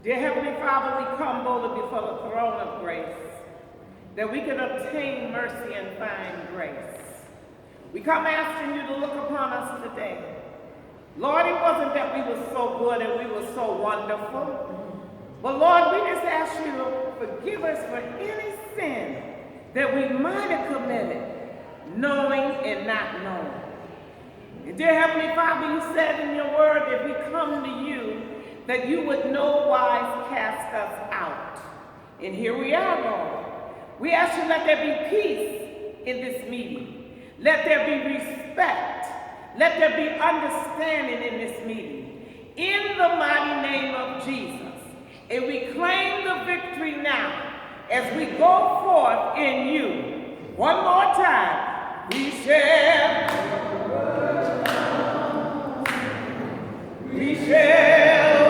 Dear Heavenly Father, we come boldly before the throne of grace, that we can obtain mercy and find grace. We come asking you to look upon us today. Lord, it wasn't that we were so good and we were so wonderful, but Lord, we just ask you to forgive us for any sin that we might have committed, knowing and not knowing. And dear Heavenly Father, you said in your word that we come to you, that you would no wise cast us out. And here we are, Lord. We ask you, let there be peace in this meeting. Let there be respect. Let there be understanding in this meeting. In the mighty name of Jesus. And we claim the victory now as we go forth in you. One more time. We shall. We shall.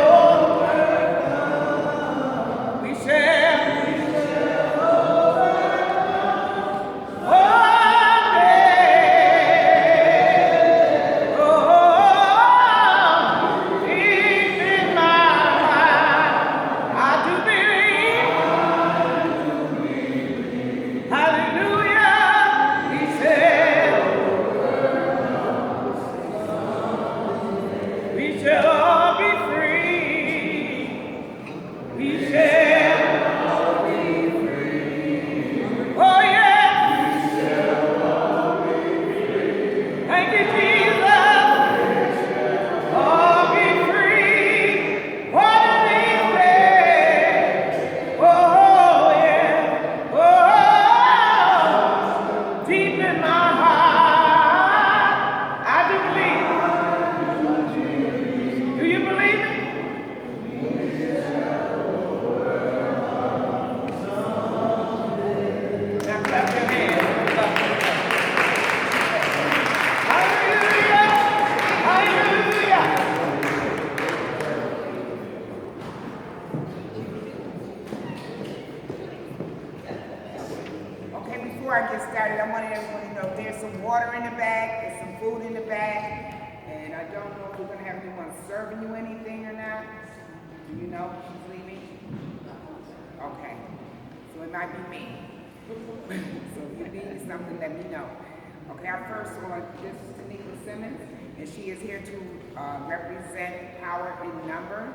Represent Power in Number.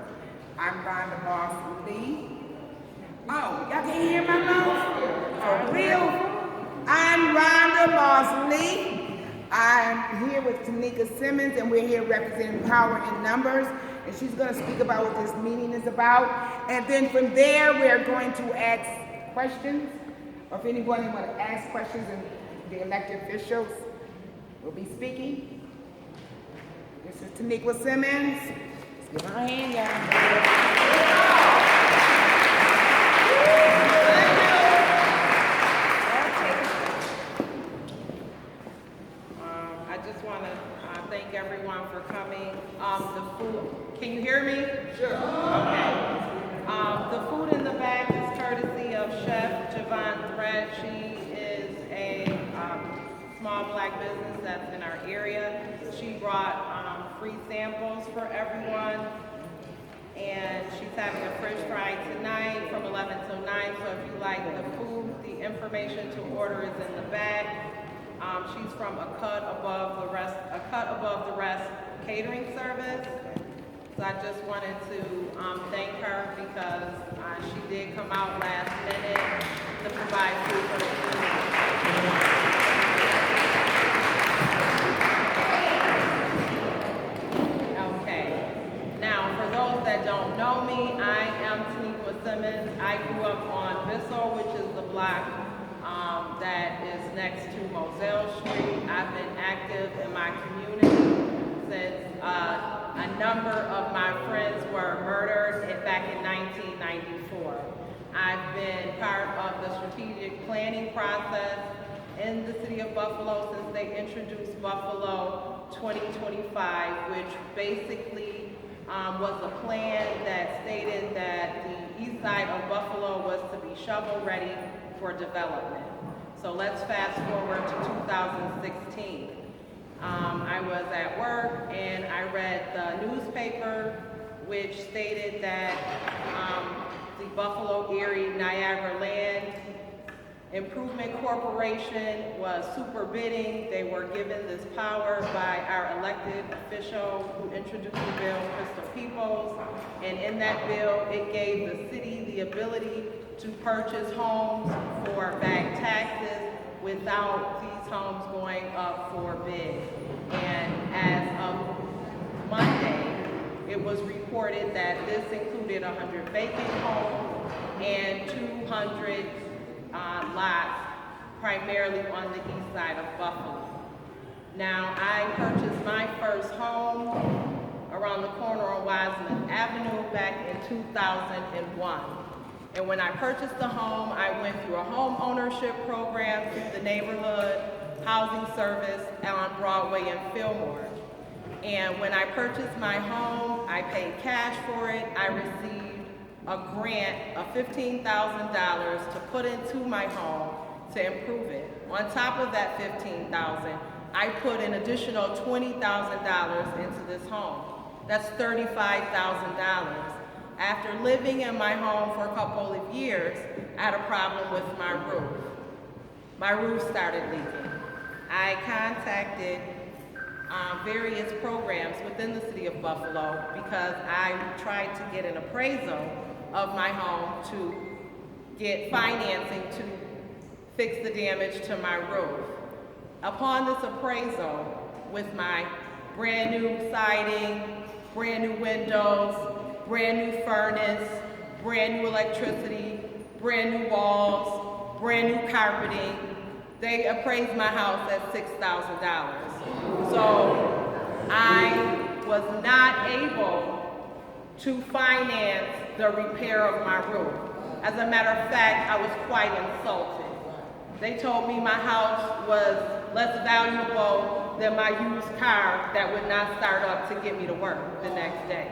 I'm Rhonda Moss Lee. Oh, y'all can hear my mouth? For real? I'm Rhonda Moss Lee. I'm here with Tanika Simmons, and we're here representing Power in Numbers. And she's going to speak about what this meeting is about. And then from there, we're going to ask questions. Or if anybody want to ask questions, and the elected officials will be speaking. This is Tanika Simmons. Let's give her a hand, y'all. I just want to thank thank everyone for coming. The food, can you hear me? Sure. Okay. The food in the back is courtesy of Chef Javon Thread. She is a small black business that's in our area. She brought free samples for everyone. And she's having a fish fry tonight from 11 till 9. So if you like the food, the information to order is in the back. She's from a cut above the rest catering service. So I just wanted to thank her because she did come out last minute to provide food for the community. That don't know me, I am Taniqua Simmons. I grew up on Bissell, which is the block that is next to Moselle Street. I've been active in my community since a number of my friends were murdered back in 1994. I've been part of the strategic planning process in the city of Buffalo since they introduced Buffalo 2025, which basically was a plan that stated that the east side of Buffalo was to be shovel ready for development. So let's fast forward to 2016. I was at work and I read the newspaper which stated that the Buffalo Erie Niagara Land Improvement Corporation was super bidding. They were given this power by our elected official who introduced the bill, Crystal Peoples. And in that bill, it gave the city the ability to purchase homes for back taxes without these homes going up for bid. And as of Monday, it was reported that this included 100 vacant homes and 200 lots, primarily on the east side of Buffalo. Now, I purchased my first home around the corner on Wiseman Avenue back in 2001. And when I purchased the home, I went through a home ownership program through the neighborhood housing service on Broadway and Fillmore. And when I purchased my home, I paid cash for it. I received a grant of $15,000 to put into my home to improve it. On top of that $15,000, I put an additional $20,000 into this home. That's $35,000. After living in my home for a couple of years, I had a problem with my roof. My roof started leaking. I contacted various programs within the city of Buffalo because I tried to get an appraisal of my home to get financing to fix the damage to my roof. Upon this appraisal, with my brand new siding, brand new windows, brand new furnace, brand new electricity, brand new walls, brand new carpeting, they appraised my house at $6,000. So I was not able to finance the repair of my roof. As a matter of fact, I was quite insulted. They told me my house was less valuable than my used car that would not start up to get me to work the next day.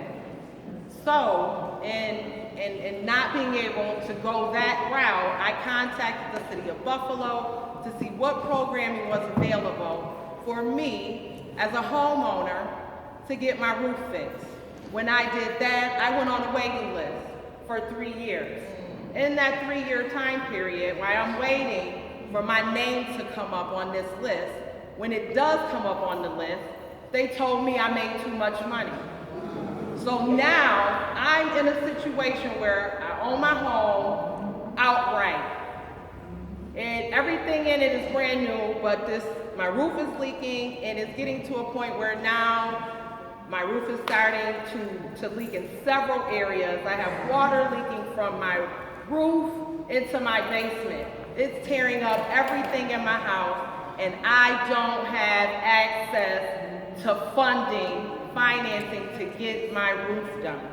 So, in not being able to go that route, I contacted the city of Buffalo to see what programming was available for me as a homeowner to get my roof fixed. When I did that, I went on a waiting list for 3 years. In that 3-year time period, while I'm waiting for my name to come up on this list, when it does come up on the list, they told me I made too much money. So now I'm in a situation where I own my home outright. And everything in it is brand new, but my roof is leaking and it's getting to a point where now my roof is starting to leak in several areas. I have water leaking from my roof into my basement. It's tearing up everything in my house, and I don't have access to financing to get my roof done.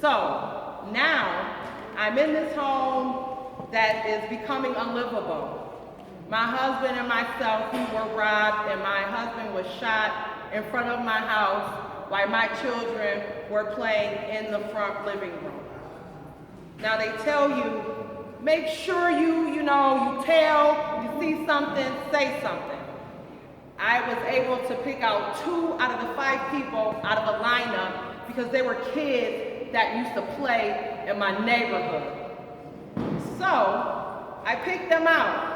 So now I'm in this home that is becoming unlivable. My husband and myself, we were robbed, and my husband was shot in front of my house while my children were playing in the front living room. Now they tell you, make sure you see something, say something. I was able to pick out 2 out of the 5 people out of the lineup because they were kids that used to play in my neighborhood. So I picked them out.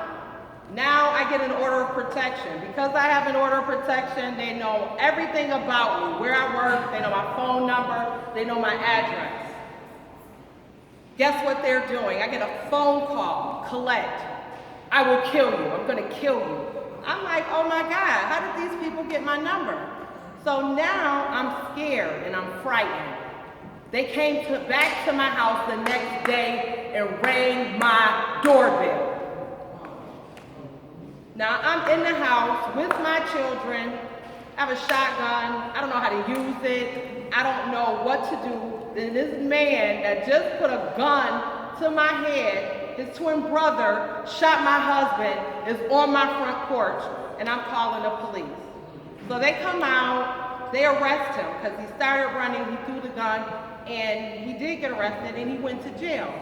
Now I get an order of protection. Because I have an order of protection, they know everything about me, where I work, they know my phone number, they know my address. Guess what they're doing? I get a phone call, collect. I will kill you, I'm gonna kill you. I'm like, oh my God, how did these people get my number? So now I'm scared and I'm frightened. They came back to my house the next day and rang my doorbell. Now I'm in the house with my children. I have a shotgun. I don't know how to use it. I don't know what to do. And this man that just put a gun to my head, his twin brother shot my husband, is on my front porch, and I'm calling the police. So they come out, they arrest him because he started running, he threw the gun, and he did get arrested and he went to jail.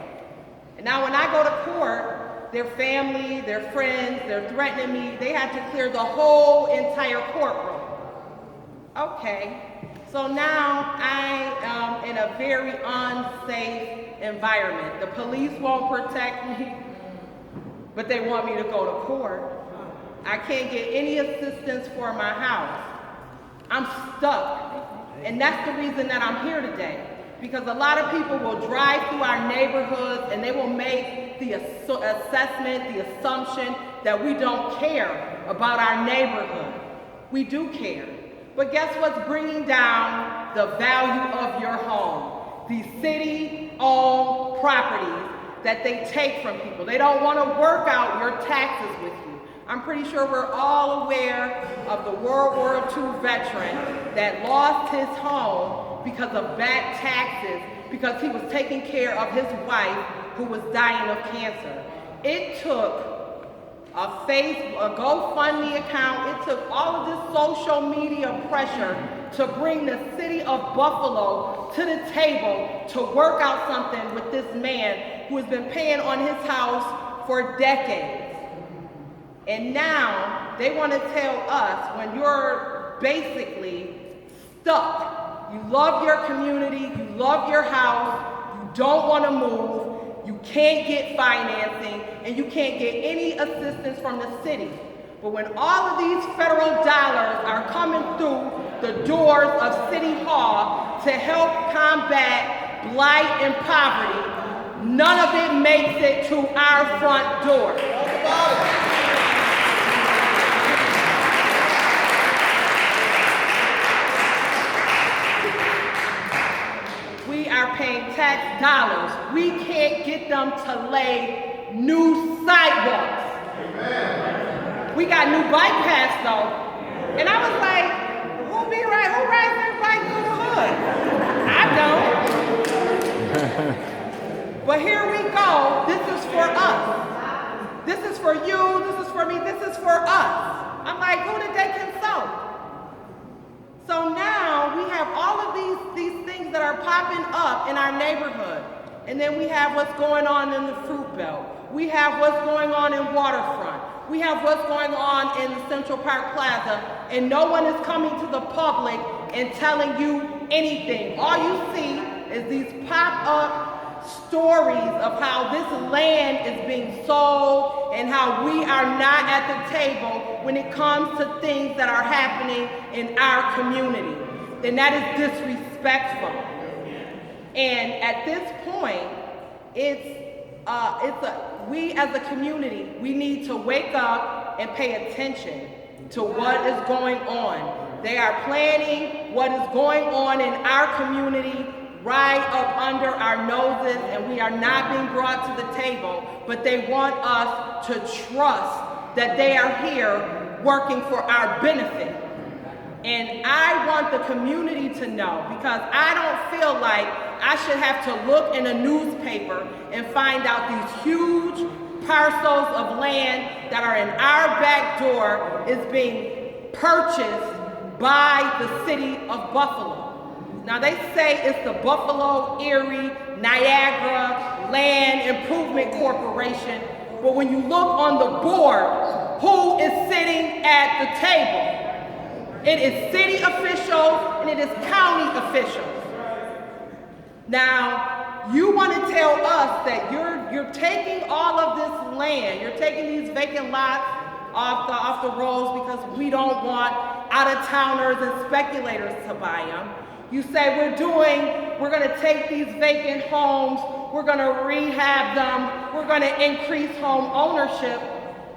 And now when I go to court, their family, their friends, they're threatening me. They had to clear the whole entire courtroom. Okay, so now I am in a very unsafe environment. The police won't protect me, but they want me to go to court. I can't get any assistance for my house. I'm stuck, and that's the reason that I'm here today. Because a lot of people will drive through our neighborhoods and they will make the assessment, the assumption that we don't care about our neighborhood. We do care. But guess what's bringing down the value of your home? These city-owned properties that they take from people. They don't want to work out your taxes with you. I'm pretty sure we're all aware of the World War II veteran that lost his home because of bad taxes, because he was taking care of his wife who was dying of cancer. It took a GoFundMe account, it took all of this social media pressure to bring the city of Buffalo to the table to work out something with this man who has been paying on his house for decades. And now they want to tell us, when you're basically stuck, you love your community, you love your house, you don't want to move, you can't get financing, and you can't get any assistance from the city. But when all of these federal dollars are coming through the doors of City Hall to help combat blight and poverty, none of it makes it to our front door. We are paying tax dollars. We can't get them to lay new sidewalks. Amen. We got new bike paths though. And I was like, who rides their bike through the hood? I don't. But here we go. This is for us. This is for you, this is for me, this is for us. I'm like, who did they consult? So now we have all of these things that are popping up in our neighborhood. And then we have what's going on in the Fruit Belt. We have what's going on in Waterfront. We have what's going on in the Central Park Plaza. And no one is coming to the public and telling you anything. All you see is these pop-up stories of how this land is being sold and how we are not at the table when it comes to things that are happening in our community. And that is disrespectful. And at this point, we as a community, we need to wake up and pay attention to what is going on. They are planning what is going on in our community right up under our noses, and we are not being brought to the table, but they want us to trust that they are here working for our benefit. And I want the community to know, because I don't feel like I should have to look in a newspaper and find out these huge parcels of land that are in our back door is being purchased by the city of Buffalo. Now they say it's the Buffalo Erie Niagara Land Improvement Corporation, but when you look on the board, who is sitting at the table? It is city officials and it is county officials. Now, you want to tell us that you're taking all of this land, you're taking these vacant lots off the rolls because we don't want out-of-towners and speculators to buy them. You say we're going to take these vacant homes, we're going to rehab them, we're going to increase home ownership.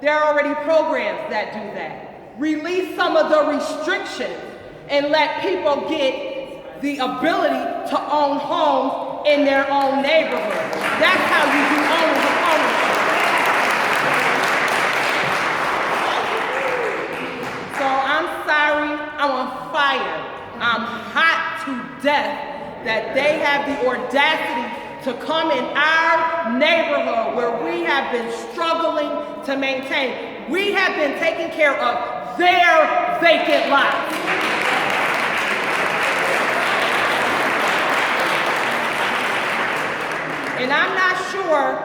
There are already programs that do that. Release some of the restrictions and let people get the ability to own homes in their own neighborhood. That's how you do ownership. So I'm sorry, I'm on fire. I'm hot to death that they have the audacity to come in our neighborhood where we have been struggling to maintain. We have been taking care of their vacant lots. And I'm not sure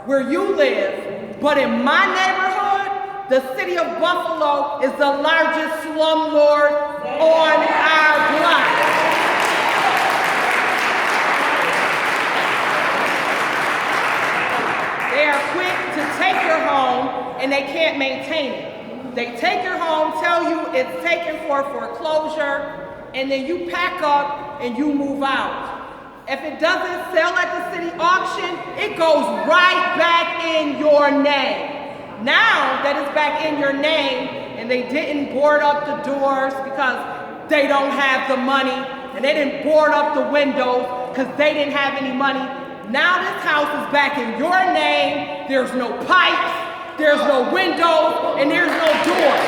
where you live, but in my neighborhood, the city of Buffalo is the largest slumlord on our block. They are quick to take your home and they can't maintain it. They take your home, tell you it's taken for foreclosure, and then you pack up and you move out. If it doesn't sell at the city auction, it goes right back in your name. Now that it's back in your name and they didn't board up the doors because they don't have the money, and they didn't board up the windows because they didn't have any money, now this house is back in your name. There's no pipes, there's no windows, and there's no doors.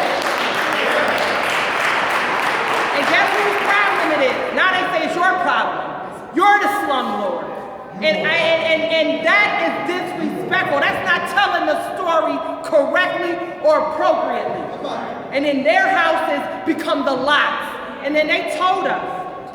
And guess whose problem it is? Now they say it's your problem. You're the slumlord. And that is disrespectful. That's not telling the story correctly or appropriately. And then their houses become the lots. And then they told us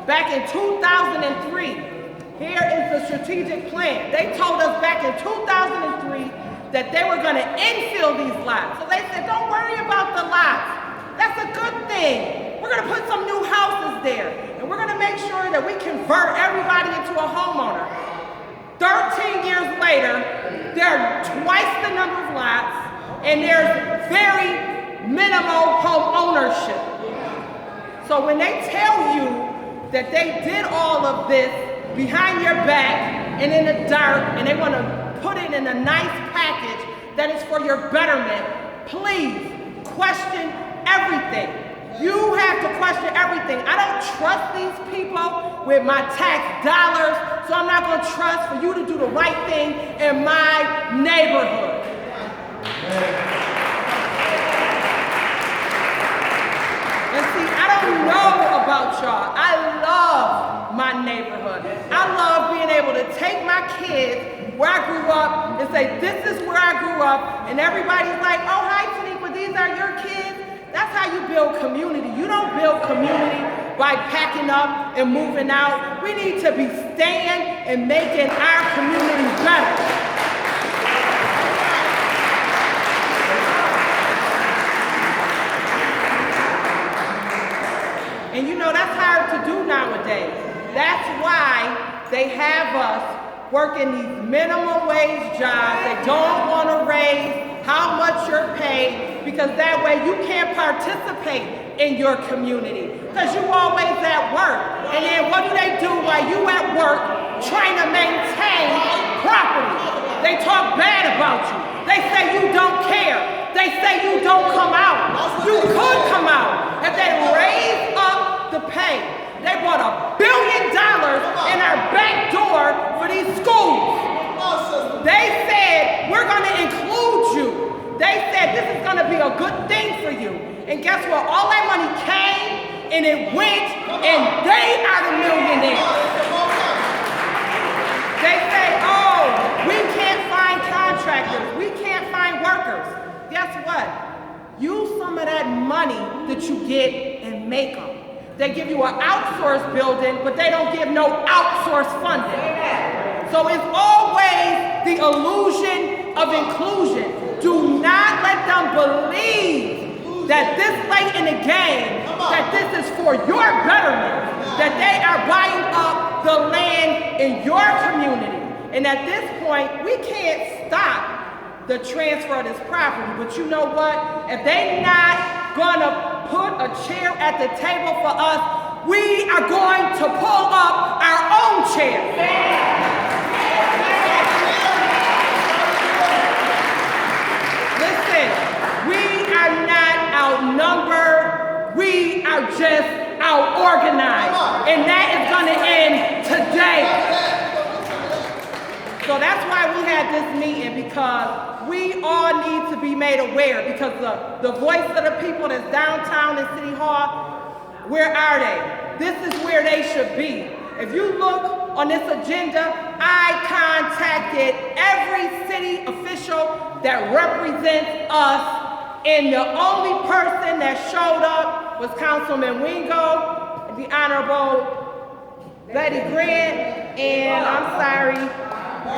back in 2003, here is the strategic plan. They told us back in 2003 that they were going to infill these lots. So they said, don't worry about the lots. That's a good thing. We're going to put some new houses there. And we're going to make sure that we convert everybody into a homeowner. 13 years later, there are twice the number of lots, and there's very minimal home ownership. So when they tell you that they did all of this behind your back and in the dark, and they want to put it in a nice package that is for your betterment, please question everything. You have to question everything. I don't trust these people with my tax dollars, so I'm not going to trust for you to do the right thing in my neighborhood. And see, I don't know about y'all. I love my neighborhood. I love being able to take my kids where I grew up and say, this is where I grew up, and everybody's like, oh, hi, Taniqua, these are your kids. That's how you build community. You don't build community by packing up and moving out. We need to be staying and making our community better. And you know, that's hard to do nowadays. That's why they have us working these minimum wage jobs. They don't want to raise how much you're paid, because that way you can't participate in your community, because you always at work. And then what do they do while you at work trying to maintain property? They talk bad about you. They say you don't care. They say you don't come out. You could come out if they raise up the pay. They brought $1 billion in our back door for these schools. They said, we're going to include you. They said, this is going to be a good thing for you. And guess what? All that money came and it went, and they are the millionaires. They say, oh, we can't find contractors. We can't find workers. Guess what? Use some of that money that you get and make them. They give you an outsourced building, but they don't give no outsourced funding. So it's always the illusion of inclusion. Do not let them believe that this late in the game, that this is for your betterment, that they are buying up the land in your community. And at this point, we can't stop the transfer of this property. But you know what? If they're not gonna put a chair at the table for us, we are going to pull up our own chair. Listen, we are not outnumbered. We are just out-organized. And that is going to end today. So that's why we had this meeting, because we all need to be made aware, because the voice of the people that's downtown in City Hall, where are they? This is where they should be. If you look on this agenda, I contacted every city official that represents us, and the only person that showed up was Councilman Wingo, the Honorable Betty Grant, and I'm sorry,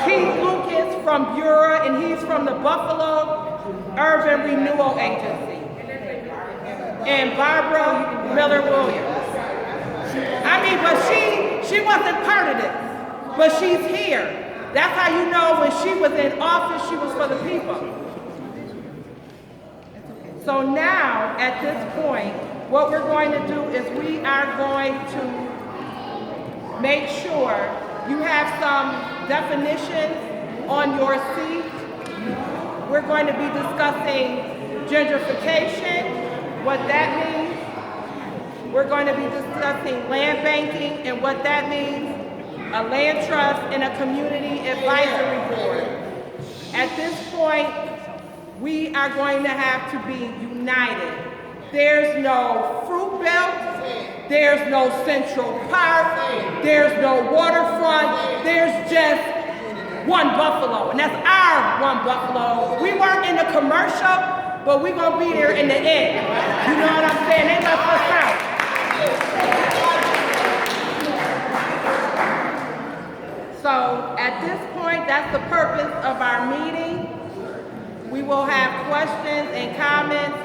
Keith Lucas from Bureau, and he's from the Buffalo Urban Renewal Agency. And Barbara Miller-Williams. I mean, but she wasn't part of this, but she's here. That's how you know when she was in office, she was for the people. So now, at this point, what we're going to do is we are going to make sure you have some definitions on your seat. We're going to be discussing gentrification, what that means. We're going to be discussing land banking and what that means, a land trust, and a community advisory board. At this point, we are going to have to be united. There's no fruit belt, there's no Central Park, there's no waterfront, there's just one Buffalo, and that's our one Buffalo. We weren't in the commercial, but we're gonna be there in the end. You know what I'm saying? They left us out. So at this point, that's the purpose of our meeting. We will have questions and comments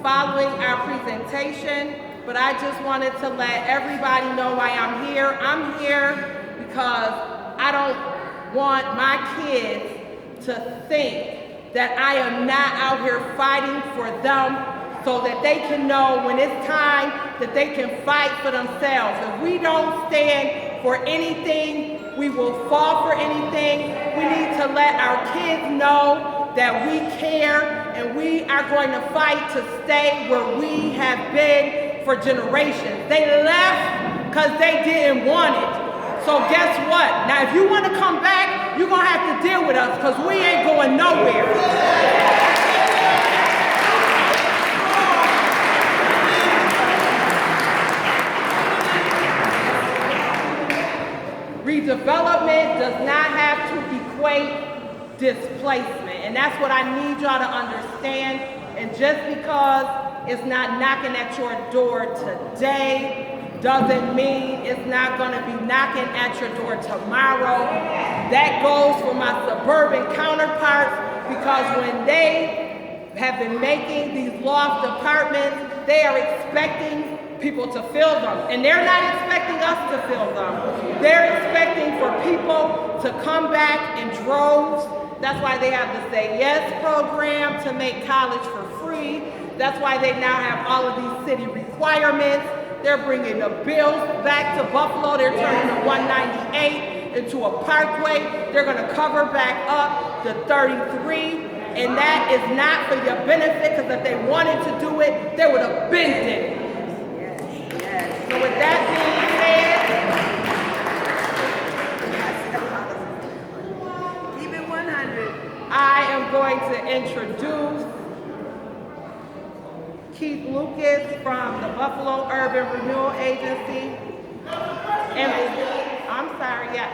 following our presentation, but I just wanted to let everybody know why I'm here. I'm here because I don't want my kids to think that I am not out here fighting for them, so that they can know when it's time that they can fight for themselves. If we don't stand for anything, we will fall for anything. We need to let our kids know that we care, and we are going to fight to stay where we have been for generations. They left because they didn't want it. So guess what? Now if you want to come back, you're going to have to deal with us, because we ain't going nowhere. Redevelopment does not have to equate displacement, and that's what I need y'all to understand. And just because it's not knocking at your door today doesn't mean it's not going to be knocking at your door tomorrow. That goes for my suburban counterparts, because when they have been making these loft apartments, they are expecting people to fill them, and they're not expecting us to fill them. They're expecting for people to come back in droves. That's why they have the Say Yes program to make college for free. That's why they now have all of these city requirements. They're bringing the bills back to Buffalo. They're turning the 198 into a parkway. They're going to cover back up the 33, and that is not for your benefit, because if they wanted to do it, they would have been it. So with that being said, Keep it 100. I am going to introduce Keith Lucas from the Buffalo Urban Renewal Agency. And I'm sorry, yeah.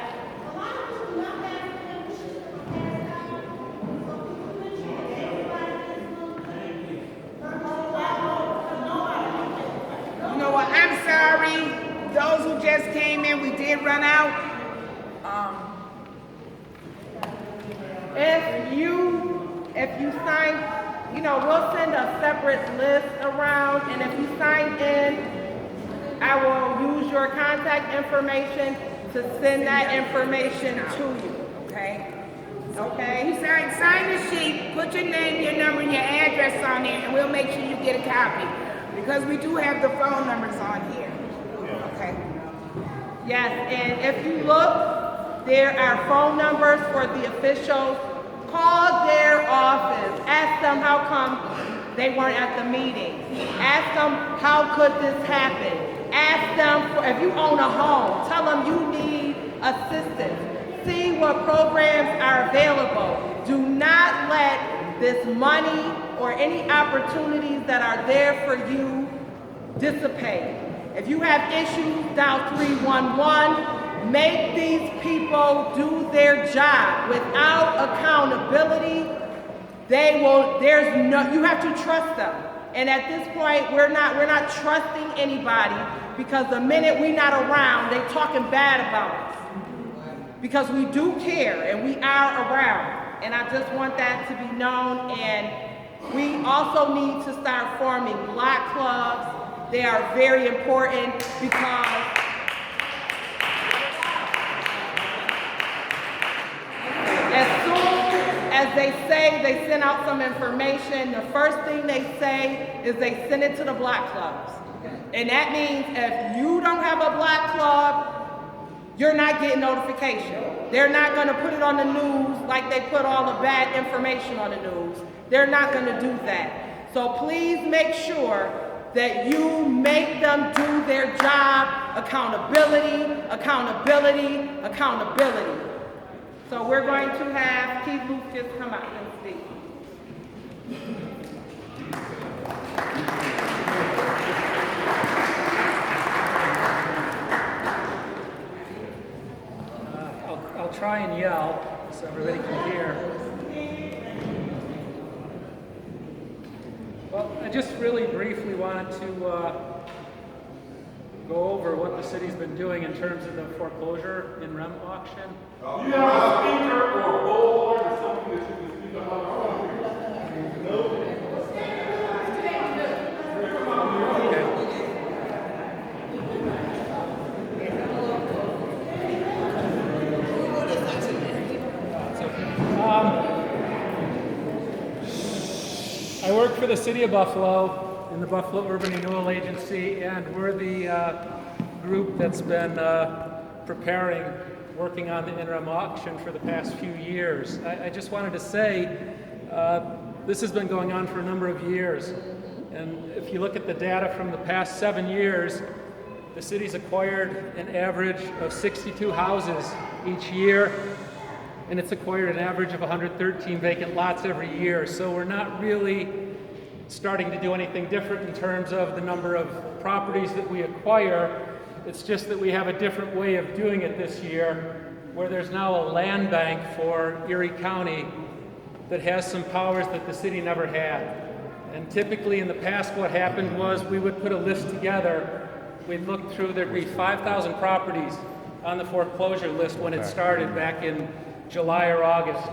You know what? I'm sorry. just came in, we did run out. If you sign, we'll send a separate list around, and if you sign in, I will use your contact information to send that information to you. Okay. Okay? You sign the sheet, put your name, your number, and your address on there, and we'll make sure you get a copy. Because we do have the phone numbers on here. Okay. Yes, and if you look, there are phone numbers for the officials. Call their office. Ask them how come they weren't at the meeting. Ask them how could this happen. Ask them if you own a home. Tell them you need assistance. See what programs are available. Do not let this money or any opportunities that are there for you dissipate. If you have issues, dial 311. Make these people do their job. Without accountability, you have to trust them. And at this point, we're not trusting anybody, because the minute we're not around, they're talking bad about us. Because we do care and we are around. And I just want that to be known. And we also need to start forming block clubs. They are very important, because as soon as they send out some information, the first thing they say is they send it to the block clubs. And that means if you don't have a block club, you're not getting notification. They're not going to put it on the news like they put all the bad information on the news. They're not going to do that. So please make sure that you make them do their job. Accountability, accountability, accountability. So we're going to have Keith Lucas come out and speak. I'll try and yell so everybody can hear. Well, I just really briefly wanted to go over what the city's been doing in terms of the foreclosure in rem auction. You have a speaker or a board or something that you can speak about? No? I work for the City of Buffalo in the Buffalo Urban Renewal Agency, and we're the group that's been working on the interim auction for the past few years. I just wanted to say this has been going on for a number of years, and if you look at the data from the past 7 years, the city's acquired an average of 62 houses each year, and it's acquired an average of 113 vacant lots every year. So we're not really starting to do anything different in terms of the number of properties that we acquire. It's just that we have a different way of doing it this year, where there's now a land bank for Erie County that has some powers that the city never had. And typically in the past, what happened was we would put a list together. We'd look through, there'd be 5,000 properties on the foreclosure list when it started back in July or August.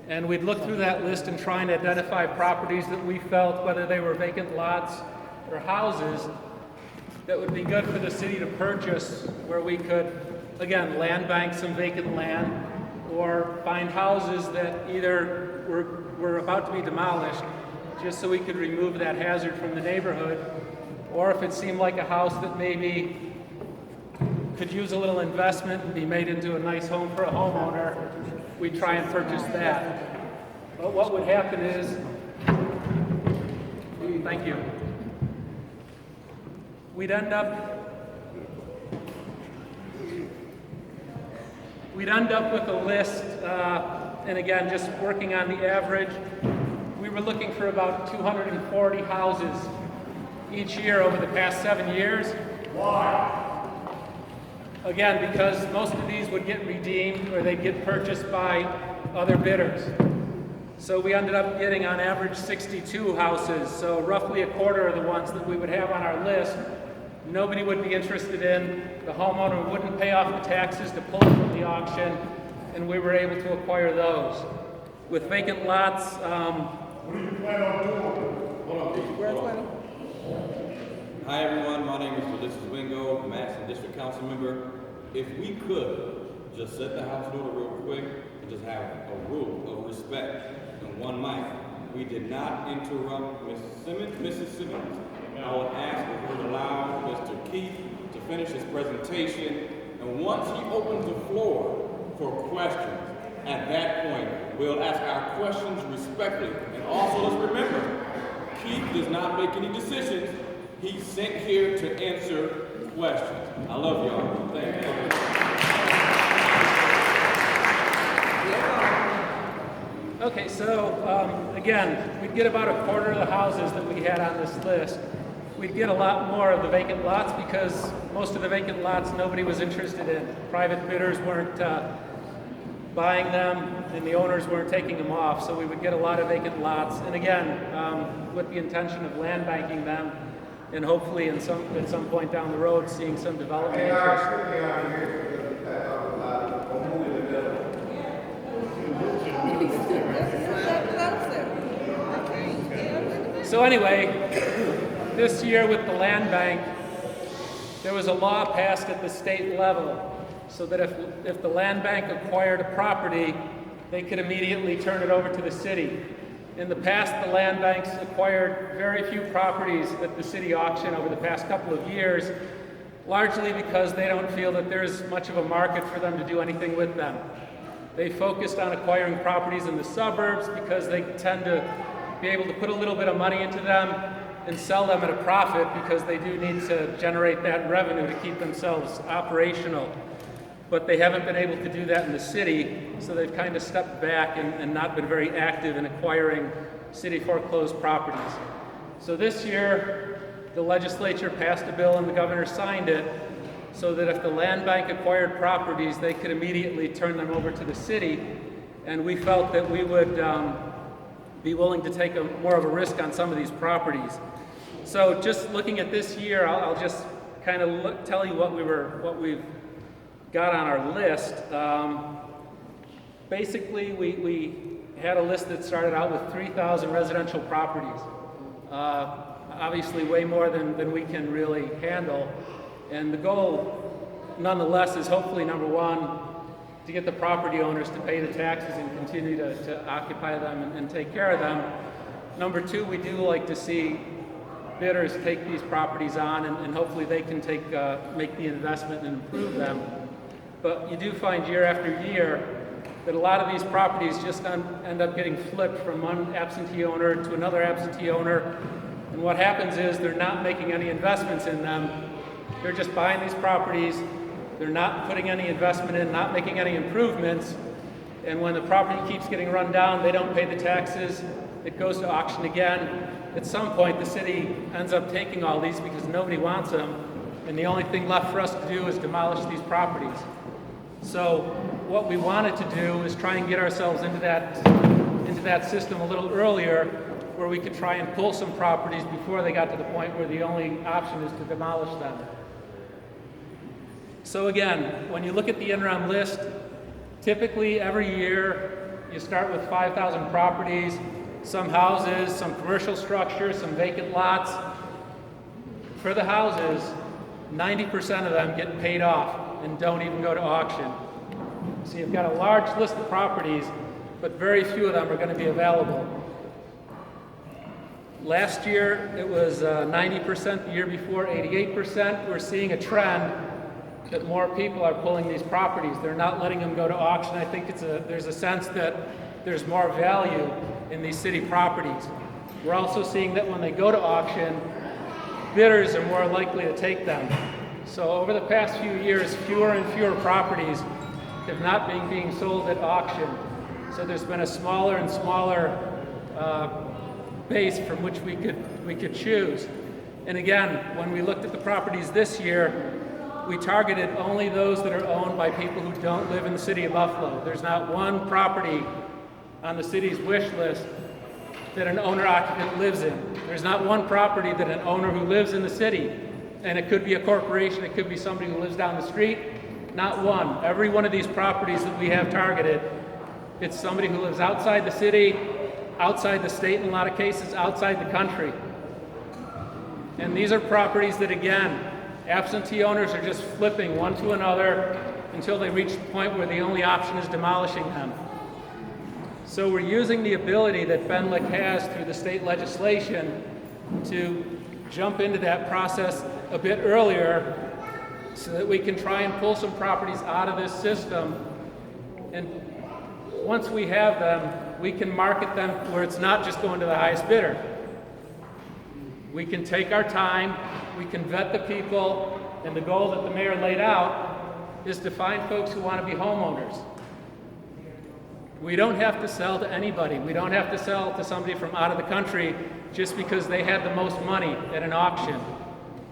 And we'd look through that list and try and identify properties that we felt, whether they were vacant lots or houses, that would be good for the city to purchase, where we could, again, land bank some vacant land, or find houses that either were about to be demolished, just so we could remove that hazard from the neighborhood, or if it seemed like a house that maybe could use a little investment and be made into a nice home for a homeowner, we'd try and purchase that. But what would happen is, thank you, we'd end up with a list, and again, just working on the average, we were looking for about 240 houses each year over the past 7 years. Why? Again, because most of these would get redeemed or they'd get purchased by other bidders. So we ended up getting on average 62 houses, so roughly a quarter of the ones that we would have on our list nobody would be interested in. The homeowner wouldn't pay off the taxes to pull it from the auction, and we were able to acquire those. With vacant lots, What do you plan on doing? Hold on, Pete. Hi everyone, my name is Ulysses Wingo, Madison District Council member. If we could just set the house in order real quick and just have a rule of respect and one mic. We did not interrupt Mrs. Simmons. I would ask if we would allow Mr. Keith to finish his presentation, and once he opens the floor for questions, at that point, we'll ask our questions respectfully. And also, let's remember, Keith does not make any decisions. He's sent here to answer questions. I love y'all. Thank you. okay, so again, we'd get about a quarter of the houses that we had on this list. We'd get a lot more of the vacant lots because most of the vacant lots nobody was interested in. Private bidders weren't buying them, and the owners weren't taking them off, so we would get a lot of vacant lots. And again, with the intention of land banking them, and hopefully at some point down the road, seeing some development interest. So anyway, this year with the land bank, there was a law passed at the state level so that if the land bank acquired a property, they could immediately turn it over to the city. In the past, the land banks acquired very few properties at the city auction over the past couple of years, largely because they don't feel that there's much of a market for them to do anything with them. They focused on acquiring properties in the suburbs because they tend to be able to put a little bit of money into them and sell them at a profit because they do need to generate that revenue to keep themselves operational. But they haven't been able to do that in the city, so they've kind of stepped back and not been very active in acquiring city foreclosed properties. So this year, the legislature passed a bill and the governor signed it so that if the land bank acquired properties, they could immediately turn them over to the city. And we felt that we would be willing to take more of a risk on some of these properties. So just looking at this year, I'll just kind of tell you what we've got on our list. Basically, we had a list that started out with 3,000 residential properties. Obviously, way more than we can really handle. And the goal, nonetheless, is hopefully, number one, to get the property owners to pay the taxes and continue to occupy them and take care of them. Number two, we do like to see bidders take these properties on and hopefully they can make the investment and improve them. But you do find year after year that a lot of these properties just end up getting flipped from one absentee owner to another absentee owner. And what happens is they're not making any investments in them. They're just buying these properties. They're not putting any investment in, not making any improvements. And when the property keeps getting run down, they don't pay the taxes. It goes to auction again. At some point, the city ends up taking all these because nobody wants them. And the only thing left for us to do is demolish these properties. So what we wanted to do is try and get ourselves into that system a little earlier, where we could try and pull some properties before they got to the point where the only option is to demolish them. So again, when you look at the NREM list, typically every year you start with 5,000 properties, some houses, some commercial structures, some vacant lots. For the houses, 90% of them get paid off and don't even go to auction. So you've got a large list of properties, but very few of them are going to be available. Last year it was 90%, the year before 88%. We're seeing a trend that more people are pulling these properties. They're not letting them go to auction. I think there's a sense that there's more value in these city properties. We're also seeing that when they go to auction, bidders are more likely to take them. So over the past few years, fewer and fewer properties have not been being sold at auction. So there's been a smaller and smaller base from which we could choose. And again, when we looked at the properties this year, we targeted only those that are owned by people who don't live in the city of Buffalo. There's not one property on the city's wish list that an owner-occupant lives in. There's not one property that an owner who lives in the city And it could be a corporation, it could be somebody who lives down the street. Not one. Every one of these properties that we have targeted, it's somebody who lives outside the city, outside the state in a lot of cases, outside the country. And these are properties that, again, absentee owners are just flipping one to another until they reach the point where the only option is demolishing them. So we're using the ability that BENLIC has through the state legislation to jump into that process a bit earlier so that we can try and pull some properties out of this system. And once we have them, we can market them where it's not just going to the highest bidder. We can take our time, we can vet the people, and the goal that the mayor laid out is to find folks who want to be homeowners. We don't have to sell to anybody. We don't have to sell to somebody from out of the country just because they had the most money at an auction.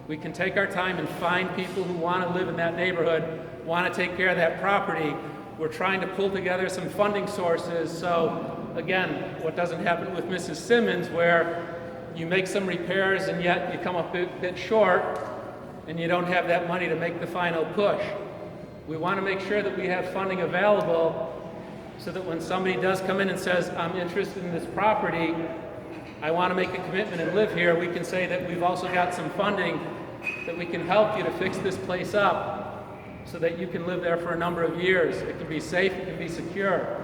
We can take our time and find people who want to live in that neighborhood, want to take care of that property. We're trying to pull together some funding sources. So again, what doesn't happen with Mrs. Simmons, where you make some repairs and yet you come up a bit short and you don't have that money to make the final push. We want to make sure that we have funding available so that when somebody does come in and says, I'm interested in this property, I want to make a commitment and live here, we can say that we've also got some funding that we can help you to fix this place up so that you can live there for a number of years. It can be safe, it can be secure.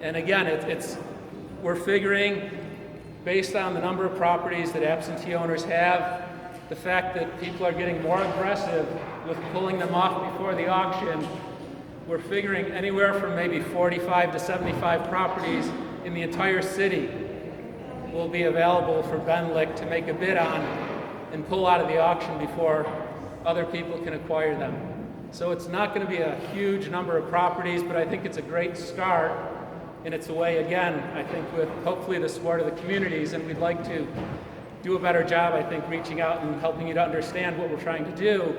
And again, we're figuring, based on the number of properties that absentee owners have, the fact that people are getting more aggressive with pulling them off before the auction, we're figuring anywhere from maybe 45 to 75 properties in the entire city will be available for BENLIC to make a bid on and pull out of the auction before other people can acquire them. So it's not going to be a huge number of properties, but I think it's a great start. And it's a way, again, I think with hopefully the support of the communities, and we'd like to do a better job, I think, reaching out and helping you to understand what we're trying to do.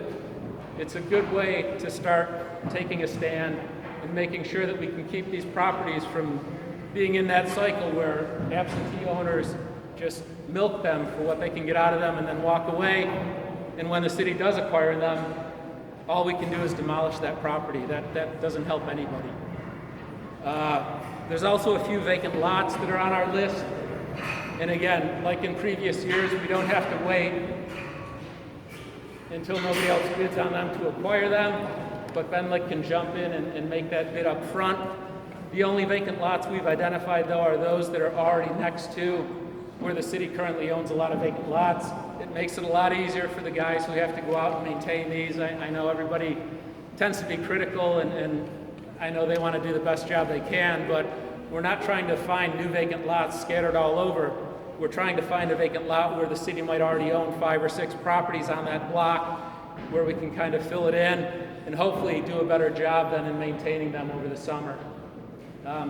It's a good way to start taking a stand and making sure that we can keep these properties from being in that cycle where absentee owners just milk them for what they can get out of them and then walk away. And when the city does acquire them, all we can do is demolish that property. That doesn't help anybody. There's also a few vacant lots that are on our list. And again, like in previous years, we don't have to wait until nobody else bids on them to acquire them, but BENLIC can jump in and make that bid up front. The only vacant lots we've identified, though, are those that are already next to where the city currently owns a lot of vacant lots. It makes it a lot easier for the guys who have to go out and maintain these. I know everybody tends to be critical, and I know they want to do the best job they can, but we're not trying to find new vacant lots scattered all over. We're trying to find a vacant lot where the city might already own 5 or 6 properties on that block, where we can kind of fill it in and hopefully do a better job then in maintaining them over the summer.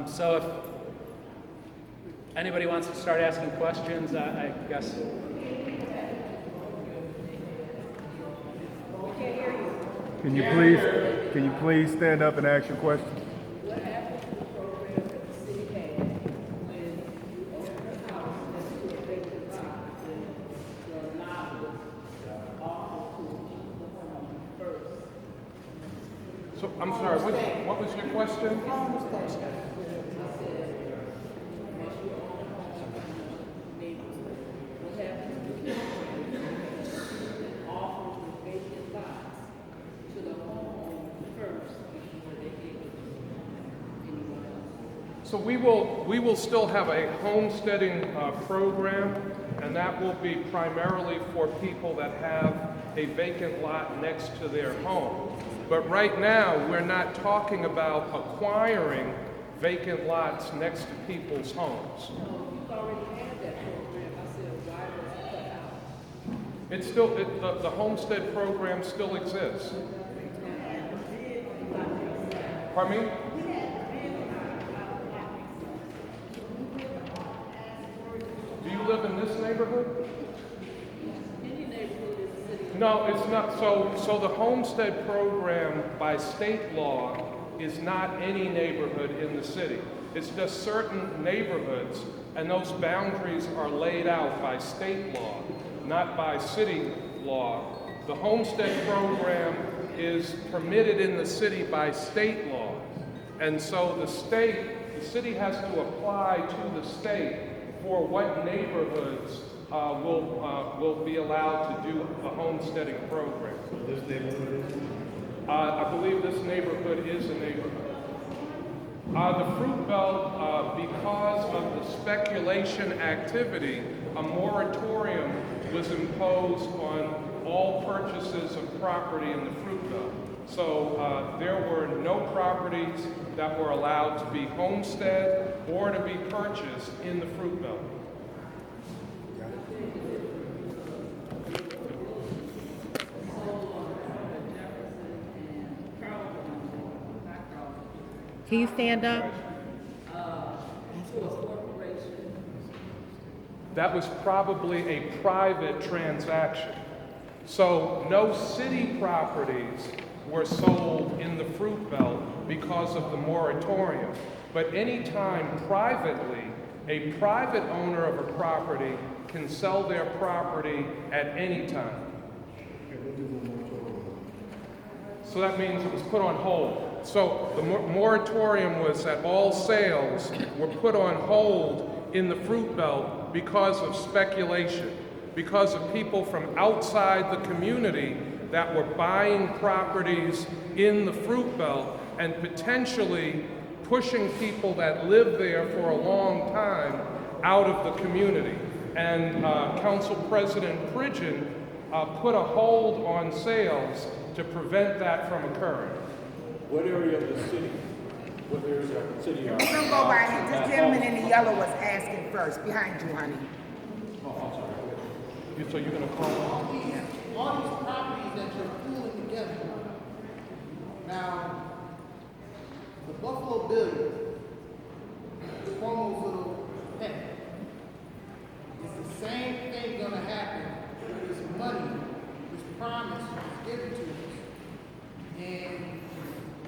So if anybody wants to start asking questions, I guess. Can you please stand up and ask your question? So, I'm sorry, what was your question? So we will still have a homesteading program, and that will be primarily for people that have a vacant lot next to their home. But right now, we're not talking about acquiring vacant lots next to people's homes. You've already had that program. I said, why was it cut out? It's still, the homestead program still exists. Pardon me? Do you live in this neighborhood? Any neighborhood in the city. No, it's not. So the homestead program by state law is not any neighborhood in the city. It's just certain neighborhoods, and those boundaries are laid out by state law, not by city law. The homestead program is permitted in the city by state law. And so the city has to apply to the state for what neighborhoods will be allowed to do a homesteading program. This neighborhood is? I believe this neighborhood is a neighborhood. The Fruit Belt, because of the speculation activity, a moratorium was imposed on all purchases of property in the Fruit Belt. So there were no properties that were allowed to be homestead or to be purchased in the Fruit Belt. Can you stand up? That was probably a private transaction. So no city properties were sold in the Fruit Belt because of the moratorium. But anytime privately, a private owner of a property can sell their property at any time. So that means it was put on hold. So the moratorium was that all sales were put on hold in the Fruit Belt because of speculation, because of people from outside the community that were buying properties in the Fruit Belt and potentially pushing people that lived there for a long time out of the community. And Council President Pridgen put a hold on sales to prevent that from occurring. What area of the city? What area of the city are? We're gonna go by here. This gentleman in the yellow was asking first, behind you, honey. So you're gonna call? All these properties that you're pooling together. Now, the Buffalo Billion, Cuomo's little pet, is the same thing gonna happen with this money, this promise was given to us, and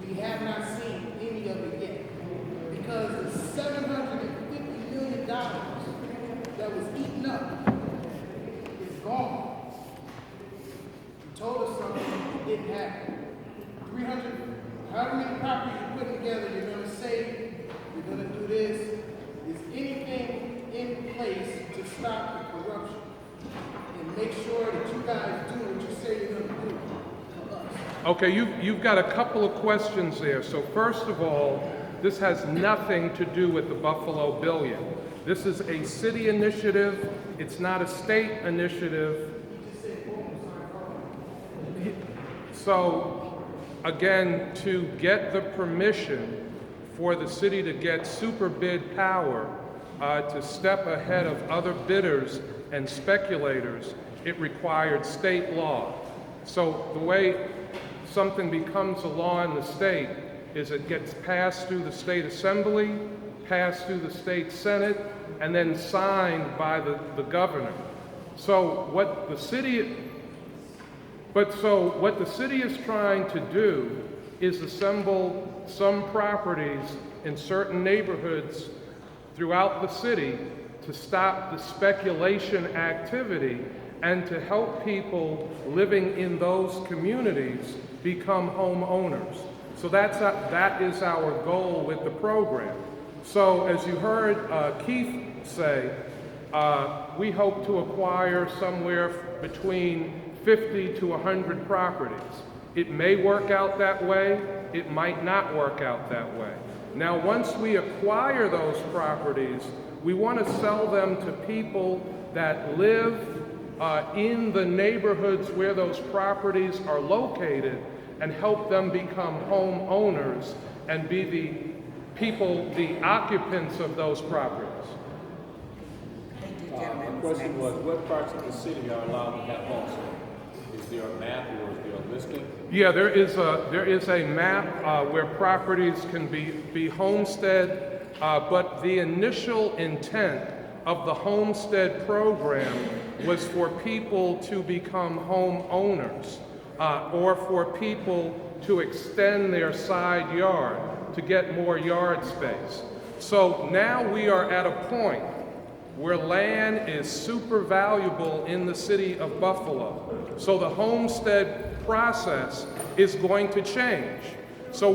we have not seen any of it yet. Because the $750 million that was eaten up is gone. You told us something that didn't happen. 300, however many properties you're putting together, you're gonna say, you're gonna do this. Is anything in place to stop the corruption and make sure that you guys do what you say you're gonna do for us? Okay, you've got a couple of questions there. So first of all, this has nothing to do with the Buffalo Billion. This is a city initiative. It's not a state initiative. So again, to get the permission for the city to get super bid power to step ahead of other bidders and speculators, it required state law. So the way something becomes a law in the state is it gets passed through the state assembly, passed through the state senate, and then signed by the governor. So what the city is trying to do is assemble some properties in certain neighborhoods throughout the city to stop the speculation activity and to help people living in those communities become homeowners. So that is our goal with the program. So as you heard Keith say, we hope to acquire somewhere between 50 to 100 properties. It may work out that way, it might not work out that way. Now, once we acquire those properties, we want to sell them to people that live in the neighborhoods where those properties are located and help them become homeowners and be the people, the occupants of those properties. The question was, what parts of the city are allowed to have homestead? Is there a map or is there a listing? Yeah, there is a map where properties can be homestead, but the initial intent of the homestead program was for people to become homeowners or for people to extend their side yard to get more yard space. So now we are at a point where land is super valuable in the city of Buffalo. So the homestead process is going to change. So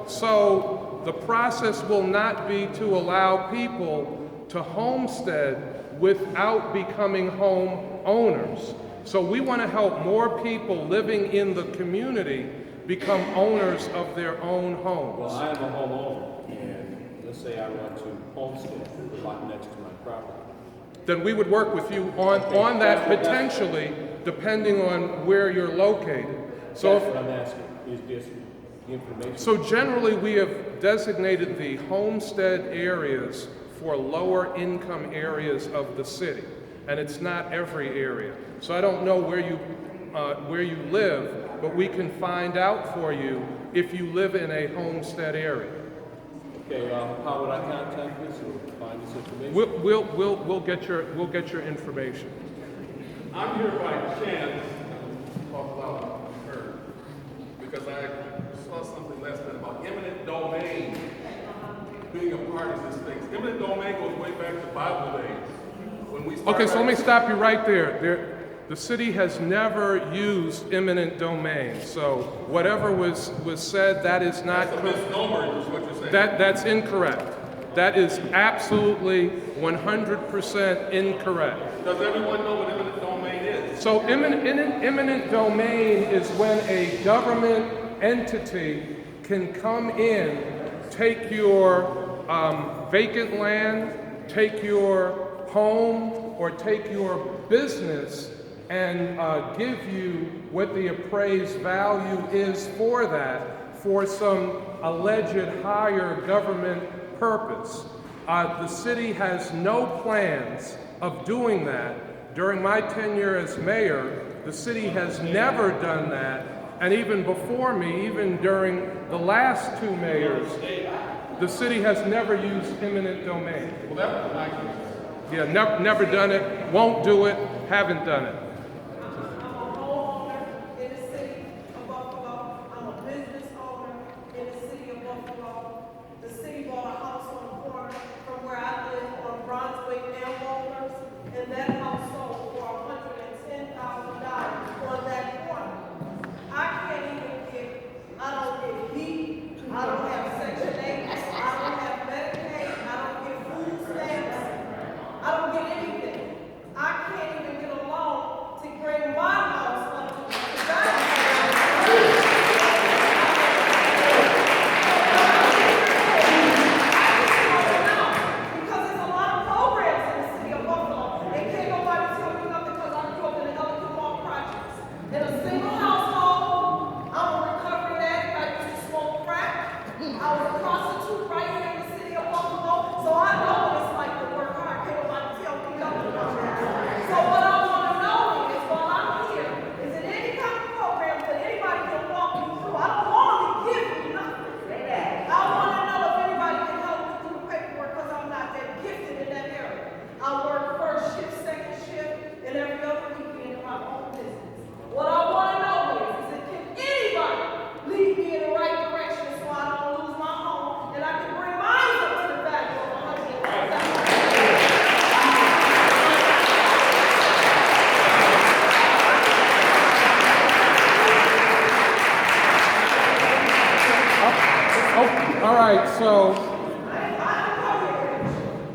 so the process will not be to allow people to homestead without becoming home owners. So we want to help more people living in the community become owners of their own homes. Well, I am a homeowner, and let's say I want to homestead the lot next to my property. Then we would work with you on that potentially, depending on where you're located. So, That's what I'm asking, is this information? so generally we have designated the homestead areas for lower income areas of the city, and it's not every area. So I don't know where you live, but we can find out for you if you live in a homestead area. Okay, how would I contact this or find this information? We'll get your information. I'm here by chance to talk about what you heard, because I saw something last night about eminent domain being a part of this thing. Eminent domain goes way back to Bible days. When we started. Okay, so let me stop you right there. The city has never used eminent domain, so whatever was said, that is not. That's a misnomer, is what you're saying. That's incorrect. That is absolutely 100% incorrect. Does everyone know what eminent domain is? So eminent domain is when a government entity can come in, take your vacant land, take your home, or take your business and give you what the appraised value is for that for some alleged higher government purpose. The city has no plans of doing that. During my tenure as mayor, the city has never done that, and even before me, even during the last two mayors, the city has never used eminent domain. Well, that was my case. Yeah, never done it, won't do it, haven't done it. I'm a homeowner in the city of Buffalo. I'm a business owner in the city of Buffalo. The city bought a house on the corner from where I live on Brunswick and Walters, and that house sold for $110,000 on that corner. I can't even I don't get heat, I don't have Section 8, I don't have Medicaid, I don't get food stamps, I don't get anything. I can't even get a loan to bring my house up to because there's a lot of programs in the city of Buffalo, and can't nobody tell me nothing because I grew up in the Ellicott Mall projects. In a single household, I'm a recovering addict. I used to smoke crack. I was a prostitute right here in the city of Buffalo, so I know what it's like to work hard. Can't nobody tell me nothing about that. So what I want to know is, while I'm here, is there any kind of program that anybody can walk me through? I don't want to be giving you nothing. I want to know if anybody can help me through the paperwork because I'm not that gifted in that area. I work first shift, second shift, and every other weekend in my own business. What I want to know is can anybody lead me in the right direction so I don't lose my home and I can bring mine up to the value of $100,000?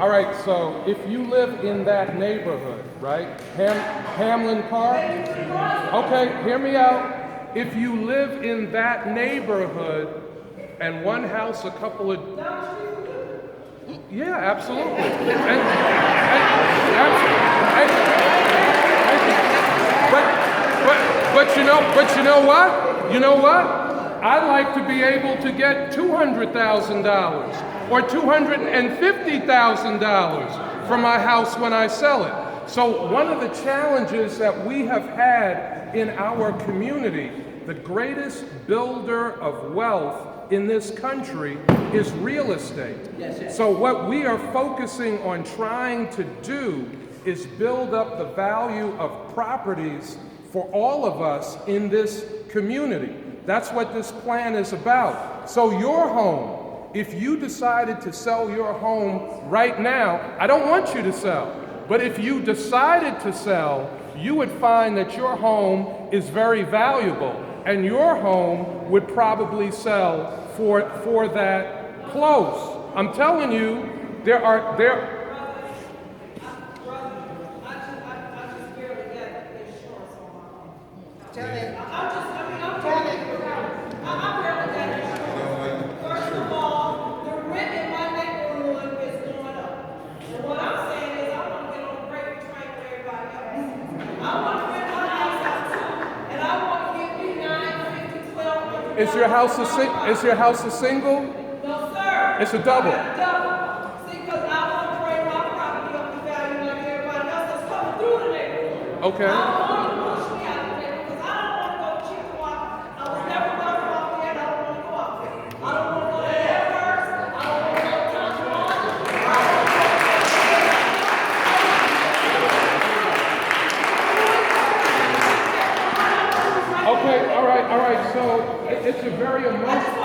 All right, so if you live in that neighborhood, right, Hamlin Park? Okay, hear me out. If you live in that neighborhood and one house, a couple of... Yeah, absolutely. But you know what? You know what? I'd like to be able to get $200,000 or $250,000 for my house when I sell it. So one of the challenges that we have had in our community, the greatest builder of wealth in this country is real estate. So what we are focusing on trying to do is build up the value of properties for all of us in this community. That's what this plan is about. So your home if you decided to sell your home right now, I don't want you to sell, but if you decided to sell, you would find that your home is very valuable, and your home would probably sell for that close. I'm telling you, there are First of all, the rent in my neighborhood is going up. And what I'm saying is I want to get on a break train with everybody else. I want to rent my house out too, and I want to get me $950, $1,200. Is your house a single? No, sir. It's a double. Double. See, because I want to bring my property up in value like everybody else that's coming through the neighborhood. Okay. I don't want to push me out the neighborhood because I don't want to go to Chippewa. I was never going to go out there, and I don't want to go out there. I don't want to go to Amherst. I don't want to go to Tonawanda. Okay, all right, so it's a very emotional,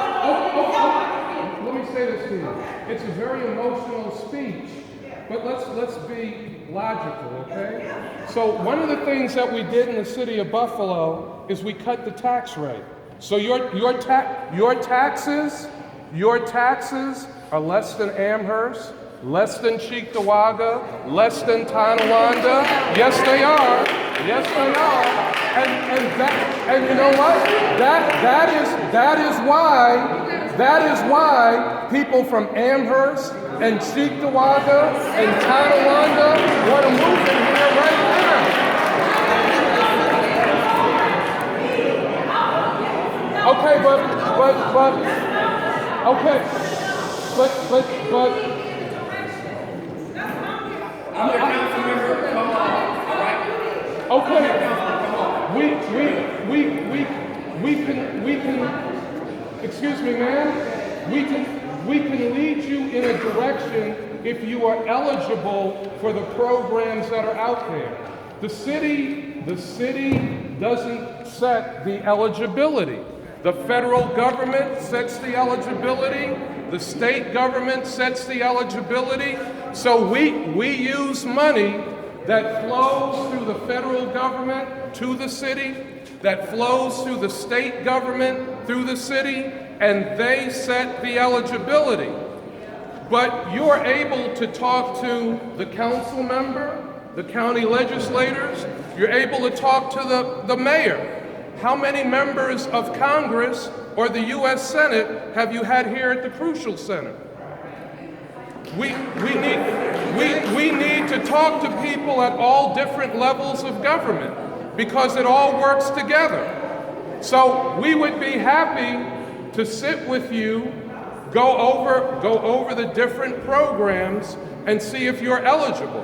let me say this to you. It's a very emotional speech, but let's be logical, okay? So one of the things that we did in the city of Buffalo is we cut the tax rate. So your taxes are less than Amherst, less than Cheektowaga, less than Tonawanda. Yes, they are. Yes, they are. And you know what? That is why people from Amherst and Cheektowaga and Tonawanda want to move in here right now. Okay, but I'm the council member, come on, all right? okay. We can, excuse me, ma'am, we can lead you in a direction if you are eligible for the programs that are out there. The city doesn't set the eligibility. The federal government sets the eligibility. The state government sets the eligibility. So we use money that flows through the federal government to the city, that flows through the state government through the city, and they set the eligibility. But you're able to talk to the council member, the county legislators, you're able to talk to the mayor. How many members of Congress or the U.S. Senate have you had here at the Crucial Center? We need to talk to people at all different levels of government because it all works together. So we would be happy to sit with you, go over the different programs and see if you're eligible.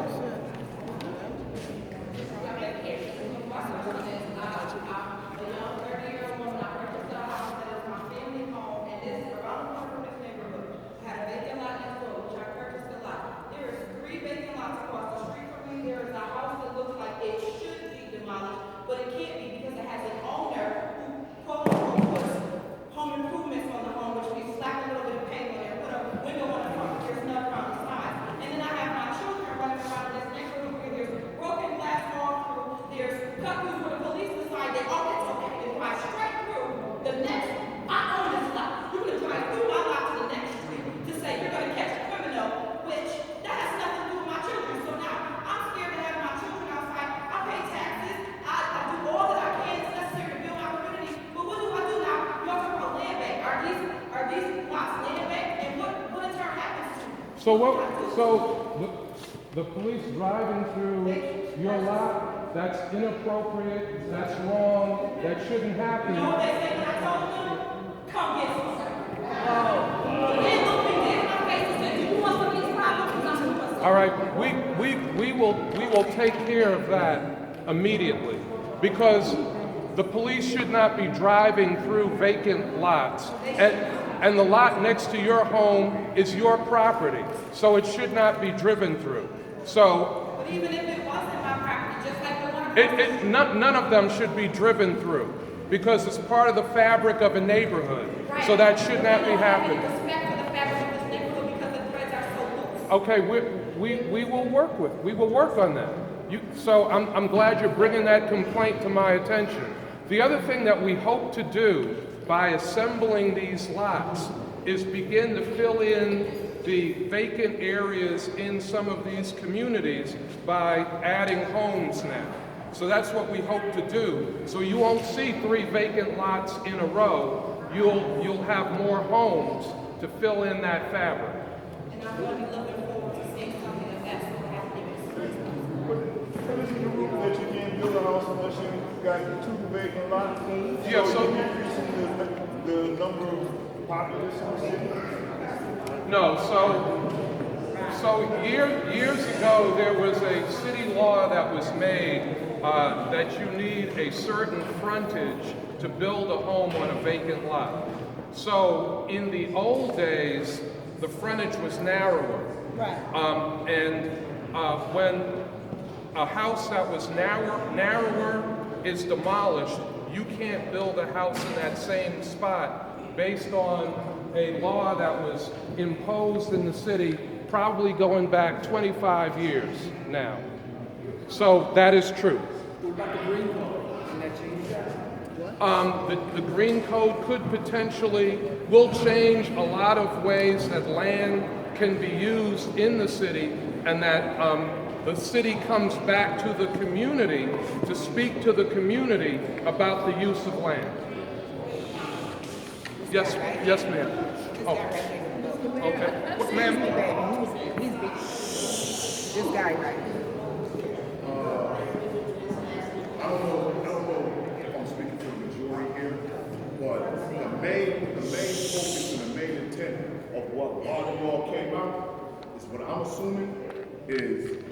So the police driving through your lot, that's inappropriate, that's wrong, that shouldn't happen. No, they say when I told them, come get some. They looked me dead in my face and said, do you want some of these problems? I'm going to. All right, we will take care of that immediately because the police should not be driving through vacant lots. And the lot next to your home is your property, so it should not be driven through. So, but even if it wasn't my property, just like the one, none of them should be driven through because it's part of the fabric of a neighborhood. Right. So that should not be happening. Respect for the fabric of this neighborhood because the threads are so loose. Okay, we will work on that. So I'm glad you're bringing that complaint to my attention. The other thing that we hope to do by assembling these lots is begin to fill in the vacant areas in some of these communities by adding homes now. So that's what we hope to do. So you won't see 3 vacant lots in a row. You'll have more homes to fill in that fabric. And I'm going to be looking forward to seeing something of that sort happening as soon as possible. But isn't the rule that you can't build a house unless you got 2 vacant lots? Yeah, so you're increasing the number of populace in the city? no, so years ago there was a city law that was made that you need a certain frontage to build a home on a vacant lot. So in the old days, the frontage was narrower. Right. When a house that was narrower is demolished, you can't build a house in that same spot based on a law that was imposed in the city probably going back 25 years now. So that is true. What about the green code? Can that change that? The green code could potentially, will change a lot of ways that land can be used in the city, and that the city comes back to the community to speak to the community about the use of land. Yes, yes, ma'am. Oh, okay. What, ma'am? He's big. This guy right here. I don't know if I'm speaking to the majority here, but the main focus and the main intent of what a lot of y'all came out is what I'm assuming is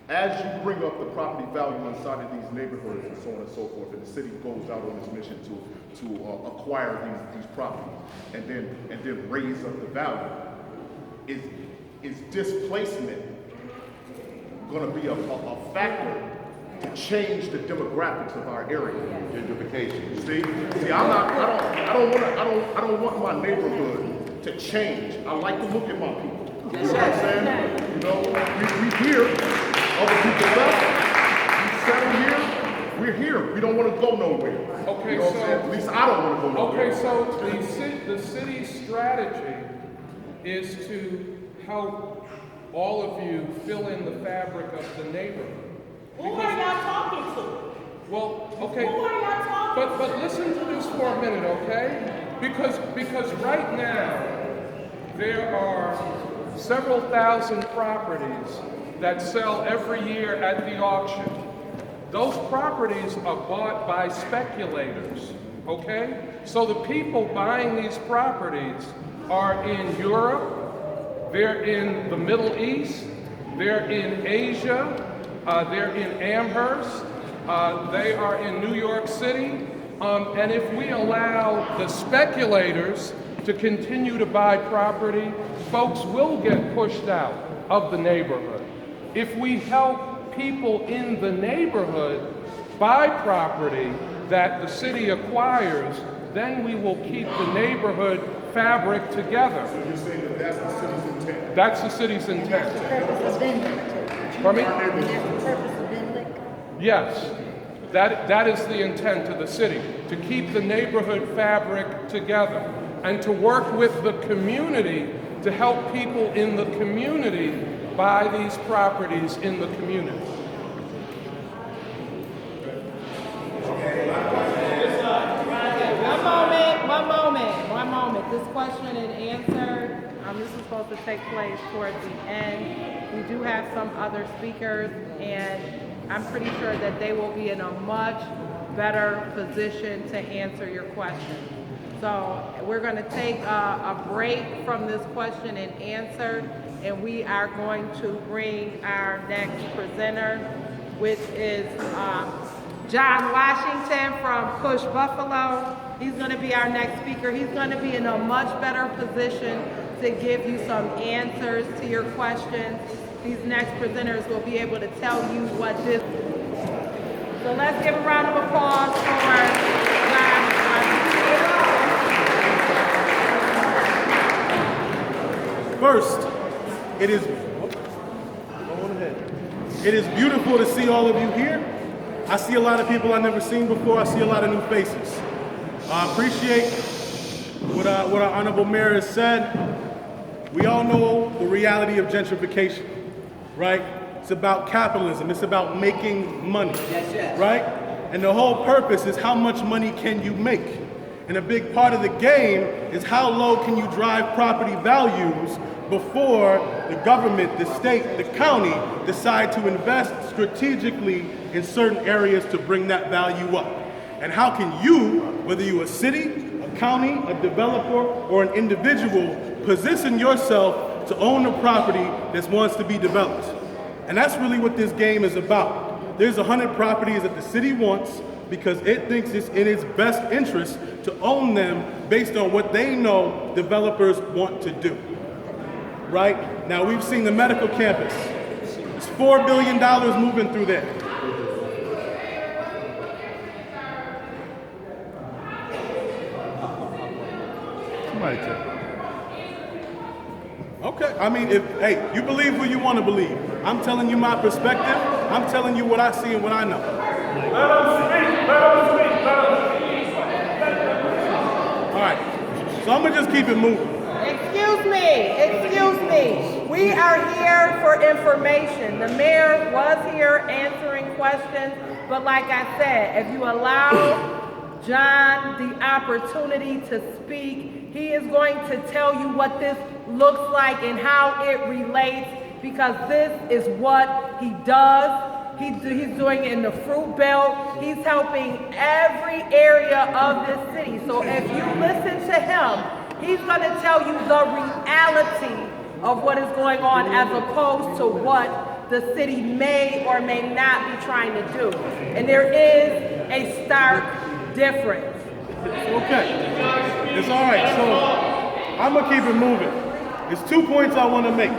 as you bring up the property value inside of these neighborhoods and so on and so forth, and the city goes out on its mission to acquire these properties and then raise up the value, is displacement going to be a factor to change the demographics of our area? Gentrification. See, I don't want my neighborhood to change. I like to look at my people. You know what I'm saying? You know, we here, other people left, we settle here, we're here. We don't want to go nowhere. Okay, you know what I'm saying? At least I don't want to go nowhere. Okay, so the city's strategy is to help all of you fill in the fabric of the neighborhood. Who are y'all talking to? Well, okay. Who are y'all talking to? But listen to this for a minute, okay? Because right now there are several thousand properties that sell every year at the auction. Those properties are bought by speculators, okay? So the people buying these properties are in Europe, they're in the Middle East, they're in Asia, they're in Amherst, they are in New York City, and if we allow the speculators to continue to buy property, folks will get pushed out of the neighborhood. If we help people in the neighborhood buy property that the city acquires, then we will keep the neighborhood fabric together. So you're saying that that's the city's intent? That's the city's intent. Purpose of Benlick. Pardon me? And that's the purpose of Benlick. Yes, that is the intent of the city, to keep the neighborhood fabric together and to work with the community to help people in the community buy these properties in the community. One moment. This question and answer, this is supposed to take place towards the end. We do have some other speakers, and I'm pretty sure that they will be in a much better position to answer your questions. So we're going to take a break from this question and answer, and we are going to bring our next presenter, which is John Washington from Push Buffalo. He's going to be our next speaker. He's going to be in a much better position to give you some answers to your questions. These next presenters will be able to tell you what this. So let's give a round of applause for John Washington. First, it is beautiful to see all of you here. I see a lot of people I've never seen before. I see a lot of new faces. I appreciate what our Honorable Mayor has said. We all know the reality of gentrification, right? It's about capitalism. It's about making money, right? And the whole purpose is how much money can you make? And a big part of the game is how low can you drive property values before the government, the state, the county decide to invest strategically in certain areas to bring that value up. And how can you, whether you're a city, a county, a developer, or an individual, position yourself to own a property that wants to be developed? And that's really what this game is about. There's 100 properties that the city wants because it thinks it's in its best interest to own them based on what they know developers want to do. Right? Now we've seen the medical campus. It's $4 billion moving through there. Somebody tell me. Okay, I mean, hey, you believe who you want to believe. I'm telling you my perspective. I'm telling you what I see and what I know. Let them speak, let them speak, let them speak. All right, so I'm gonna just keep it moving. Excuse me. We are here for information. The mayor was here answering questions, but like I said, if you allow John the opportunity to speak, he is going to tell you what this looks like and how it relates, because this is what he does. He's doing it in the fruit belt. He's helping every area of this city. So if you listen to him, he's going to tell you the reality of what is going on as opposed to what the city may or may not be trying to do. And there is a stark difference. Okay, it's all right. So I'm gonna keep it moving. There's 2 points I want to make.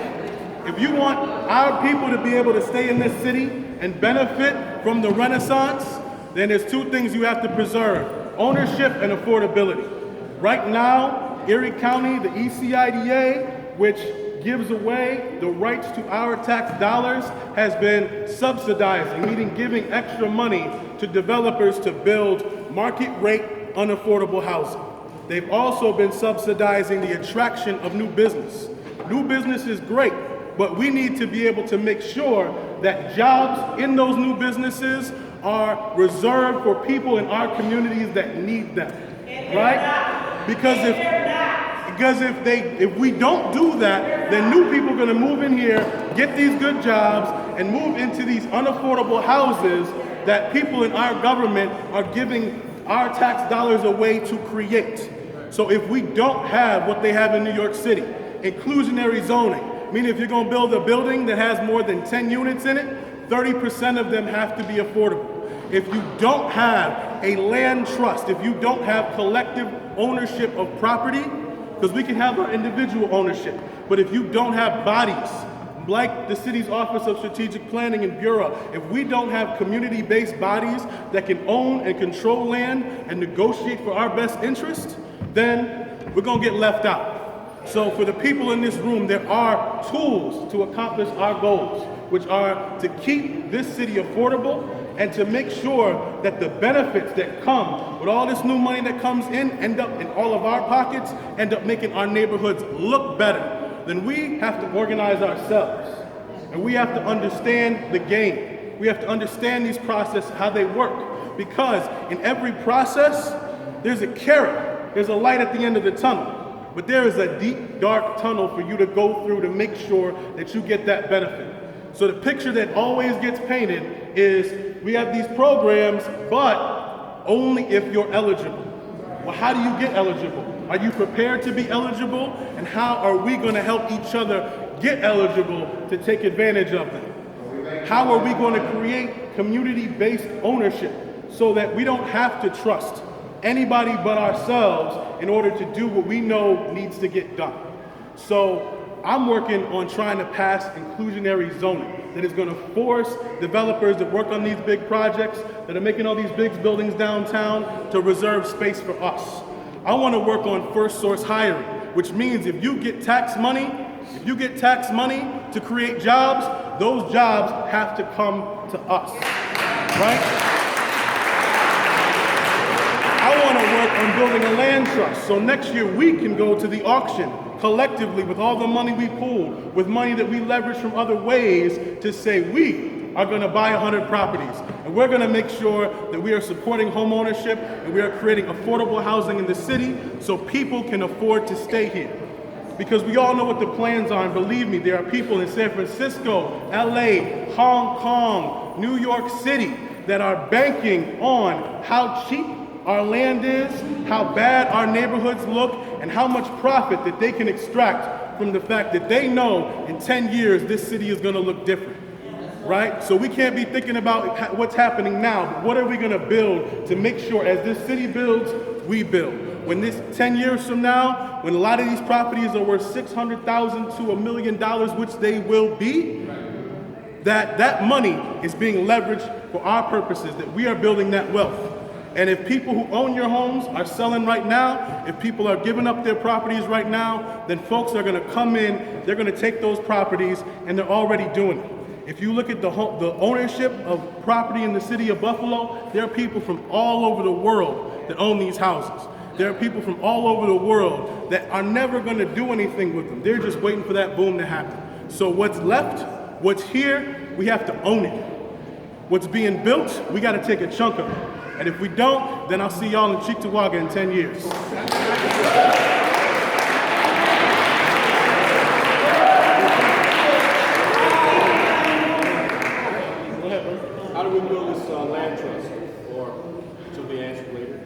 If you want our people to be able to stay in this city and benefit from the Renaissance, then there's 2 things you have to preserve: ownership and affordability. Right now, Erie County, the ECIDA, which gives away the rights to our tax dollars, has been subsidizing, meaning giving extra money to developers to build market rate unaffordable housing. They've also been subsidizing the attraction of new business. New business is great, but we need to be able to make sure that jobs in those new businesses are reserved for people in our communities that need them, right? Because if we don't do that, then new people are going to move in here, get these good jobs, and move into these unaffordable houses that people in our government are giving our tax dollars away to create. So if we don't have what they have in New York City, inclusionary zoning, meaning if you're going to build a building that has more than 10 units in it, 30% of them have to be affordable. If you don't have a land trust, if you don't have collective ownership of property, because we can have our individual ownership, but if you don't have bodies, like the city's Office of Strategic Planning and Bureau, if we don't have community-based bodies that can own and control land and negotiate for our best interest, then we're gonna get left out. So for the people in this room, there are tools to accomplish our goals, which are to keep this city affordable and to make sure that the benefits that come with all this new money that comes in end up in all of our pockets, end up making our neighborhoods look better. Then we have to organize ourselves, and we have to understand the game. We have to understand these processes, how they work, because in every process, there's a carrot, there's a light at the end of the tunnel, but there is a deep, dark tunnel for you to go through to make sure that you get that benefit. So the picture that always gets painted is we have these programs, but only if you're eligible. Well, how do you get eligible? Are you prepared to be eligible? And how are we going to help each other get eligible to take advantage of them? How are we going to create community-based ownership so that we don't have to trust anybody but ourselves in order to do what we know needs to get done? So I'm working on trying to pass inclusionary zoning that is going to force developers that work on these big projects, that are making all these big buildings downtown, to reserve space for us. I want to work on first source hiring, which means if you get tax money, if you get tax money to create jobs, those jobs have to come to us, right? I want to work on building a land trust, so next year we can go to the auction collectively with all the money we pooled, with money that we leverage from other ways to say we are going to buy 100 properties. And we're going to make sure that we are supporting home ownership and we are creating affordable housing in the city so people can afford to stay here. Because we all know what the plans are, and believe me, there are people in San Francisco, LA, Hong Kong, New York City that are banking on how cheap our land is, how bad our neighborhoods look, and how much profit that they can extract from the fact that they know in 10 years this city is going to look different. Right? So we can't be thinking about what's happening now, but what are we going to build to make sure as this city builds, we build. When this 10 years from now, when a lot of these properties are worth $600,000 to $1 million, which they will be, that money is being leveraged for our purposes, that we are building that wealth. And if people who own your homes are selling right now, if people are giving up their properties right now, then folks are going to come in, they're going to take those properties, and they're already doing it. If you look at the ownership of property in the city of Buffalo, there are people from all over the world that own these houses. There are people from all over the world that are never going to do anything with them. They're just waiting for that boom to happen. So what's left, what's here, we have to own it. What's being built, we got to take a chunk of it. And if we don't, then I'll see y'all in Cheektowaga in 10 years. How do we build this land trust, or to be answered later?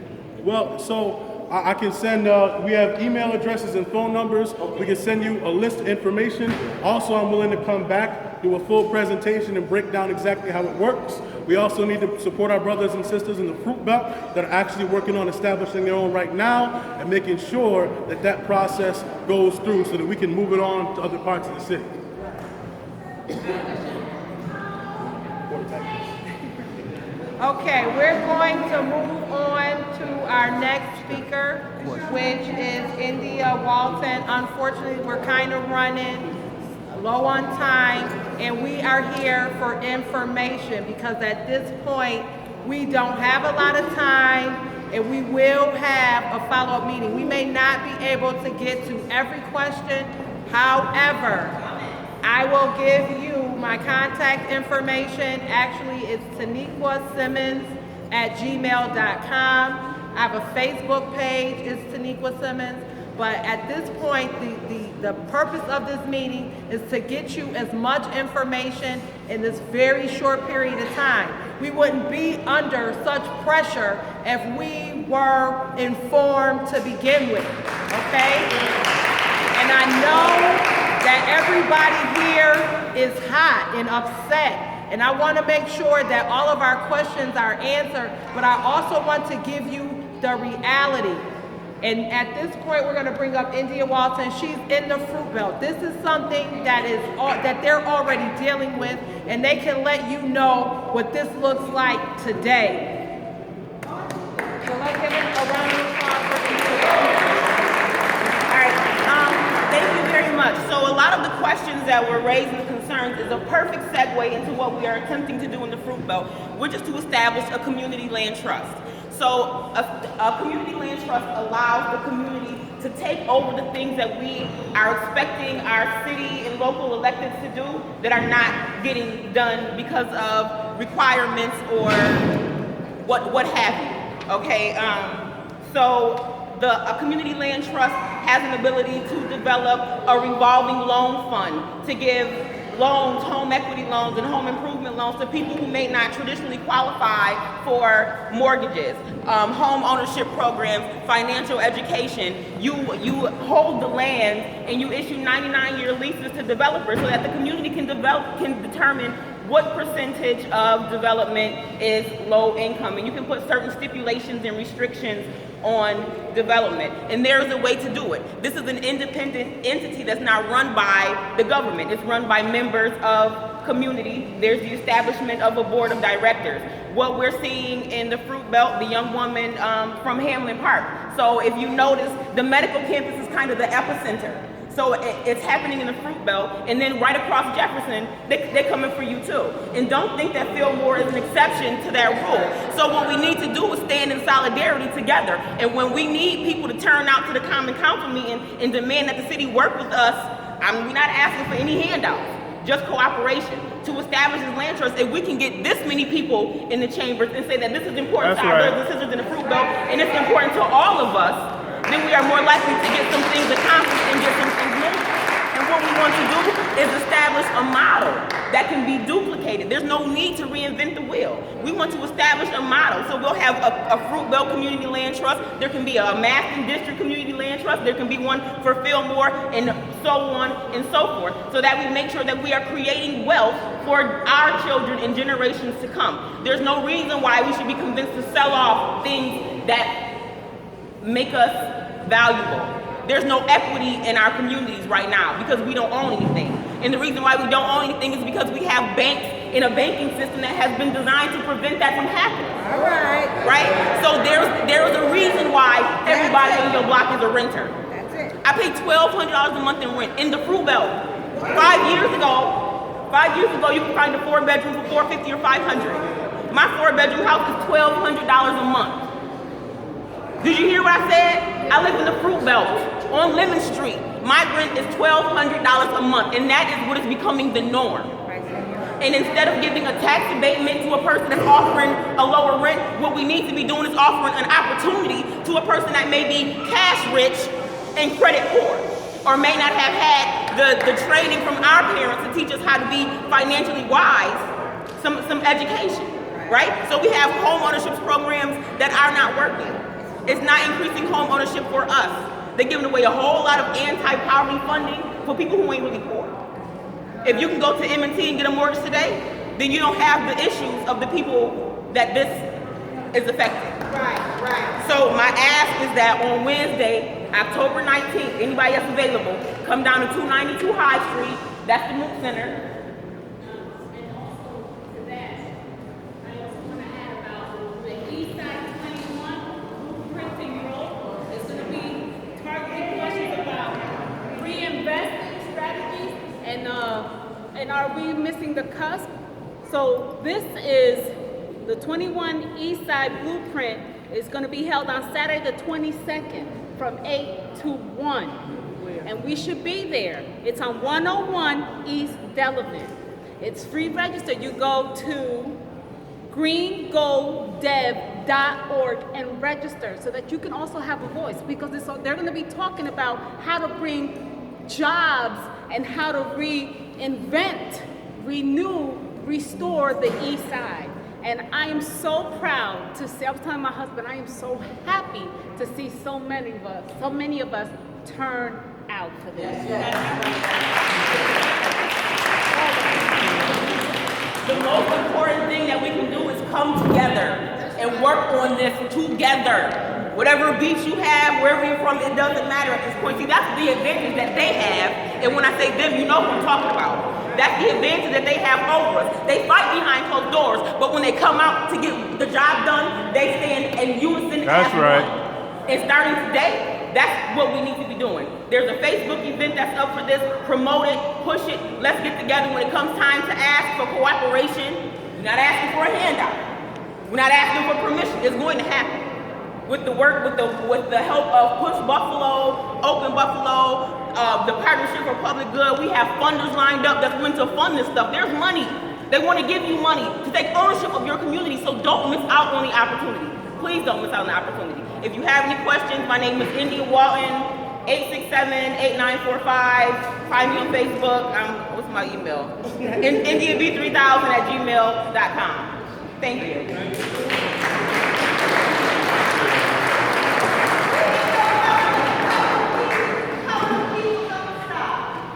Well, so I can send, we have email addresses and phone numbers. Okay. We can send you a list of information. Also, I'm willing to come back, do a full presentation and break down exactly how it works. We also need to support our brothers and sisters in the Fruit Belt that are actually working on establishing their own right now and making sure that that process goes through so that we can move it on to other parts of the city. Okay, we're going to move on to our next speaker, which is India Walton. Unfortunately, we're kind of running low on time, and we are here for information because at this point, we don't have a lot of time, and we will have a follow-up meeting. We may not be able to get to every question. However, I will give you my contact information. Actually, it's TaniquaSimmons@gmail.com. I have a Facebook page, it's Taniqua Simmons. But at this point, the purpose of this meeting is to get you as much information in this very short period of time. We wouldn't be under such pressure if we were informed to begin with, okay? And I know that everybody here is hot and upset, and I want to make sure that all of our questions are answered, but I also want to give you the reality. And at this point, we're going to bring up India Walton. She's in the Fruit Belt. This is something that they're already dealing with, and they can let you know what this looks like today. So let's give it a round of applause for India Walton. All right. Thank you very much. So a lot of the questions that were raised and the concerns is a perfect segue into what we are attempting to do in the Fruit Belt, which is to establish a community land trust. So a community land trust allows the community to take over the things that we are expecting our city and local electeds to do that are not getting done because of requirements or what have you, okay? So a community land trust has an ability to develop a revolving loan fund to give loans, home equity loans and home improvement loans to people who may not traditionally qualify for mortgages, home ownership programs, financial education. You hold the land and you issue 99-year leases to developers so that the community can determine what percentage of development is low income, and you can put certain stipulations and restrictions on development, and there's a way to do it. This is an independent entity that's not run by the government. It's run by members of community. There's the establishment of a board of directors. What we're seeing in the Fruit Belt, the young woman from Hamlin Park. So if you notice, the medical campus is kind of the epicenter. So it's happening in the Fruit Belt, and then right across Jefferson, they're coming for you too. And don't think that Fillmore is an exception to that rule. So what we need to do is stand in solidarity together. And when we need people to turn out to the Common Council meeting and demand that the city work with us, we're not asking for any handouts, just cooperation to establish this land trust. If we can get this many people in the chambers and say that this is important to our brothers and sisters in the Fruit Belt, and it's important to all of us, then we are more likely to get some things accomplished and get some things moving. And what we want to do is establish a model that can be duplicated. There's no need to reinvent the wheel. We want to establish a model. So we'll have a Fruit Belt Community Land Trust. There can be a Maston District Community Land Trust. There can be one for Fillmore, and so on and so forth, so that we make sure that we are creating wealth for our children and generations to come. There's no reason why we should be convinced to sell off things that make us valuable. There's no equity in our communities right now because we don't own anything. And the reason why we don't own anything is because we have banks in a banking system that has been designed to prevent that from happening. All right. Right? So there's a reason why everybody on your block is a renter. That's it. I pay $1,200 a month in rent in the Fruit Belt. 5 years ago, you could find a 4-bedroom for $450 or $500. My 4-bedroom house is $1,200 a month. Did you hear what I said? I live in the Fruit Belt on Lemon Street. My rent is $1,200 a month, and that is what is becoming the norm. And instead of giving a tax abatement to a person that's offering a lower rent, what we need to be doing is offering an opportunity to a person that may be cash rich and credit poor, or may not have had the training from our parents to teach us how to be financially wise, some education, right? So we have home ownership programs that are not working. It's not increasing home ownership for us. They're giving away a whole lot of anti-poverty funding for people who ain't really poor. If you can go to M&T and get a mortgage today, then you don't have the issues of the people that this is affecting. Right. So my ask is that on Wednesday, October 19th, anybody that's available, come down to 292 High Street. That's the MOOC Center. And are we missing the cusp? So this is the 21 East Side Blueprint is going to be held on Saturday the 22nd from 8 to 1. And we should be there. It's on 101 East Delavan. It's free register. You go to greengolddev.org and register so that you can also have a voice, because they're going to be talking about how to bring jobs and how to reinvent, renew, restore the East Side. And I am so proud to say, I was telling my husband, I am so happy to see so many of us turn out for this. The most important thing that we can do is come together and work on this together. Whatever beef you have, wherever you're from, it doesn't matter at this point. See, that's the advantage that they have. And when I say them, you know who I'm talking about. That's the advantage that they have over us. They fight behind closed doors, but when they come out to get the job done, they stand in unison. That's right. And starting today, that's what we need to be doing. There's a Facebook event that's up for this. Promote it, push it. Let's get together when it comes time to ask for cooperation. We're not asking for a handout. We're not asking for permission. It's going to happen. With the work, with the help of Push Buffalo, Open Buffalo, the Partnership for Public Good, we have funders lined up that's going to fund this stuff. There's money. They want to give you money to take ownership of your community, so don't miss out on the opportunity. Please don't miss out on the opportunity. If you have any questions, my name is India Walton, 867-8945. Find me on Facebook. What's my email? IndiaB3000@gmail.com. Thank you.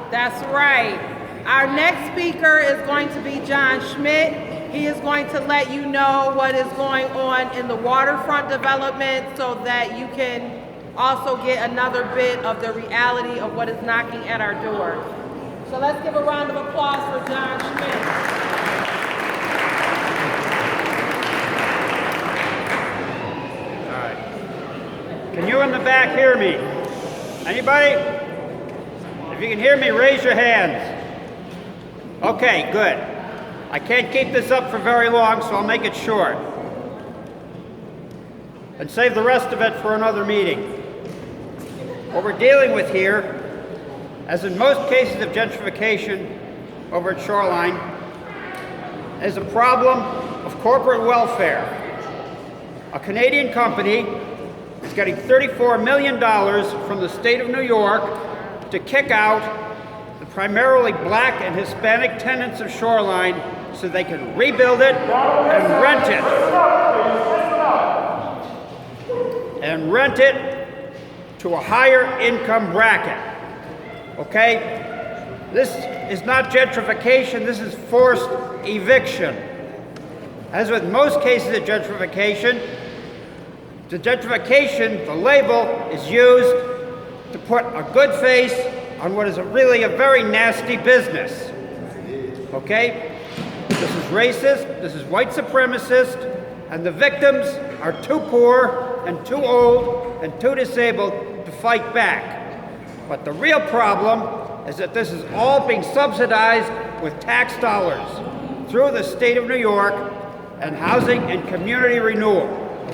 That's right. Our next speaker is going to be John Schmidt. He is going to let you know what is going on in the waterfront development so that you can also get another bit of the reality of what is knocking at our door. So let's give a round of applause for John Schmidt. All right. Can you in the back hear me? Anybody? If If you can hear me, raise your hands. Okay, good. I can't keep this up for very long, so I'll make it short. And save the rest of it for another meeting. What we're dealing with here, as in most cases of gentrification over at Shoreline, is a problem of corporate welfare. A Canadian company is getting $34 million from the state of New York to kick out the primarily black and Hispanic tenants of Shoreline so they can rebuild it and rent it. And rent it to a higher income bracket. Okay? This is not gentrification, this is forced eviction. As with most cases of gentrification, the label is used to put a good face on what is really a very nasty business. Okay? This is racist, this is white supremacist, and the victims are too poor and too old and too disabled to fight back. But the real problem is that this is all being subsidized with tax dollars through the state of New York and housing and community renewal,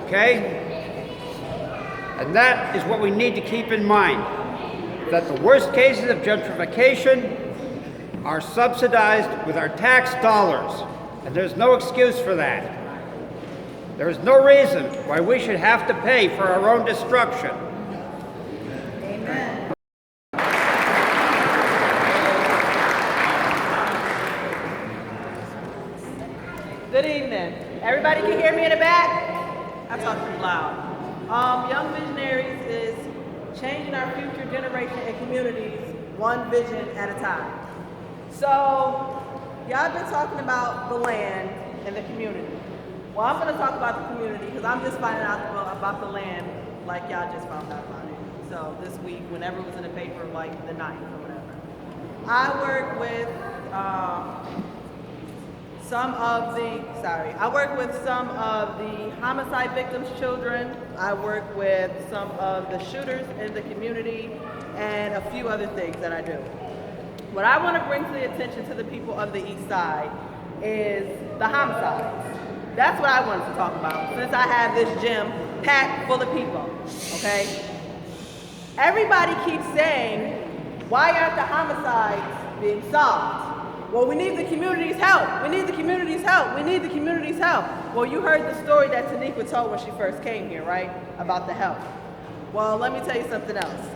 okay? And that is what we need to keep in mind, that the worst cases of gentrification are subsidized with our tax dollars, and there's no excuse for that. There is no reason why we should have to pay for our own destruction. Amen. Good evening. Everybody can hear me in the back? I talk too loud. Young Visionaries is changing our future generation and communities one vision at a time. So, y'all been talking about the land and the community. Well, I'm going to talk about the community because I'm just finding out about the land like y'all just found out about it. So this week, whenever it was in the paper, like the 9th or whatever. I work with some of the homicide victims' children. I work with some of the shooters in the community and a few other things that I do. What I want to bring to the attention to the people of the East Side is the homicides. That's what I wanted to talk about, since I have this gym packed full of people, okay? Everybody keeps saying, why aren't the homicides being solved? Well, we need the community's help. We need the community's help. We need the community's help. Well, you heard the story that Taniqua told when she first came here, right? About the help. Well, let me tell you something else.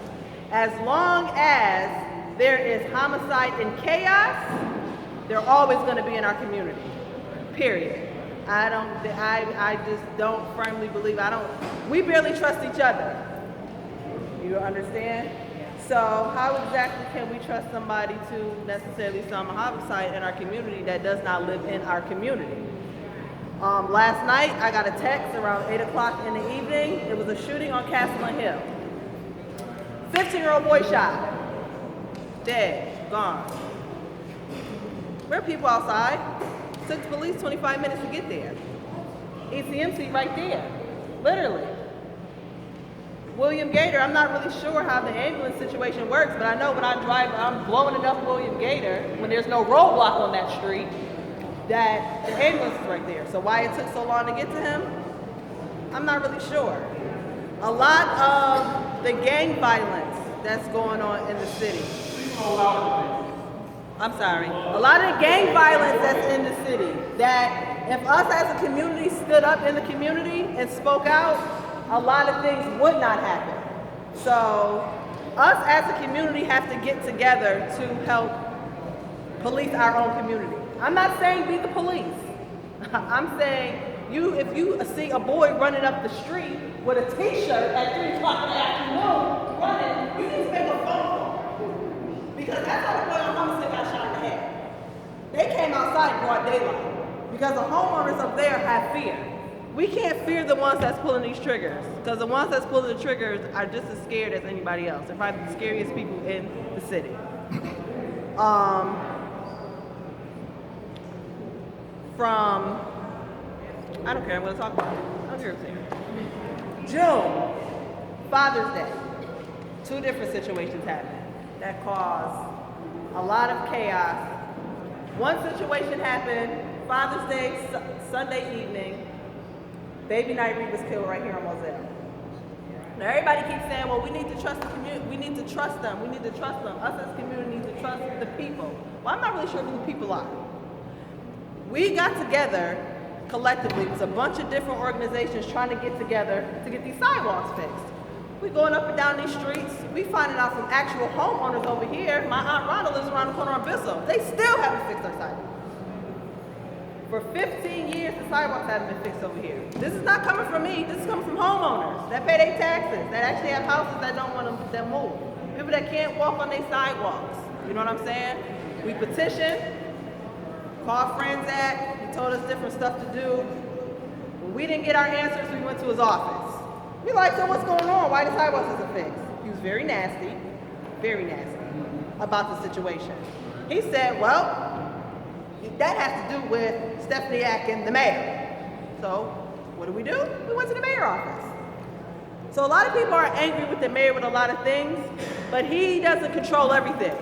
As long as there is homicide and chaos, they're always going to be in our community, period. I just don't firmly believe, we barely trust each other. You understand? So how exactly can we trust somebody to necessarily solve a homicide in our community that does not live in our community? Last night, I got a text around 8 o'clock in the evening. It was a shooting on Castleman Hill. 15-year-old boy shot. Dead, gone. There are people outside. Took the police 25 minutes to get there. ECMC right there, literally. William Gator, I'm not really sure how the ambulance situation works, but I know when I drive, I'm blowing it up William Gator, when there's no roadblock on that street, that the ambulance is right there. So why it took so long to get to him, I'm not really sure. A lot of the gang violence that's going on in the city. I'm sorry. A lot of the gang violence that's in the city, that if us as a community stood up in the community and spoke out, a lot of things would not happen. So us as a community have to get together to help police our own community. I'm not saying be the police. I'm saying if you see a boy running up the street with a t-shirt at 3 o'clock in the afternoon running, you need to make a phone call. Because that's how the boy on Homestead got shot in the head. They came outside broad daylight because the homeowners up there have fear. We can't fear the ones that's pulling these triggers, because the ones that's pulling the triggers are just as scared as anybody else. They're probably the scariest people in the city. I don't care, I'm gonna talk about it. I don't care what's here. June, Father's Day. 2 different situations happened. that caused a lot of chaos. One situation happened Father's Day, Sunday evening. Baby Nyree was killed right here on Moselle. Now everybody keeps saying, well, we need to trust the community. We need to trust them. We need to trust them. Us as a community need to trust the people. Well, I'm not really sure who the people are. We got together collectively. It was a bunch of different organizations trying to get together to get these sidewalks fixed. We going up and down these streets. We finding out from actual homeowners over here. My Aunt Rhonda lives around the corner on Bissell. They still haven't fixed their sidewalks. For 15 years, the sidewalks haven't been fixed over here. This is not coming from me. This is coming from homeowners that pay their taxes, that actually have houses that don't want them moved. People that can't walk on their sidewalks. You know what I'm saying? We petitioned, called Friends Act. He told us different stuff to do. When we didn't get our answers, we went to his office. We like, so what's going on? Why the sidewalks isn't fixed? He was very nasty about the situation. He said, well, that has to do with Stephanie Atkins, the mayor. So what do? We went to the mayor's office. So a lot of people are angry with the mayor with a lot of things, but he doesn't control everything.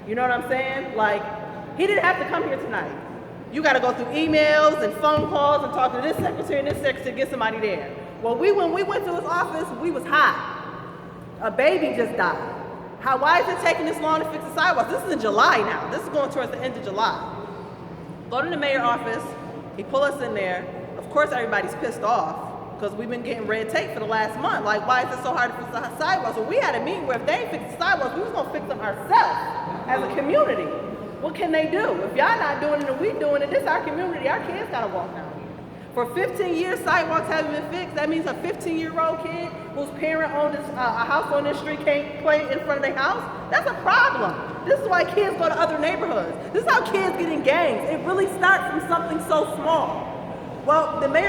You know what I'm saying? Like, he didn't have to come here tonight. You got to go through emails and phone calls and talk to this secretary and this secretary to get somebody there. Well, when we went to his office, we was hot. A baby just died. Why is it taking this long to fix the sidewalks? This is in July now. This is going towards the end of July. Go to the mayor's office. He pull us in there. Of course, everybody's pissed off because we've been getting red tape for the last month. Like, why is it so hard to fix the sidewalks? Well, we had a meeting where if they ain't fix the sidewalks, we was going to fix them ourselves as a community. What can they do? If y'all not doing it and we doing it, this is our community. Our kids got to walk down here. For 15 years, sidewalks haven't been fixed. That means a 15-year-old kid whose parent owned a house on this street can't play in front of their house. That's a problem. This is why kids go to other neighborhoods. This is how kids get in gangs. It really starts from something so small. Well, the mayor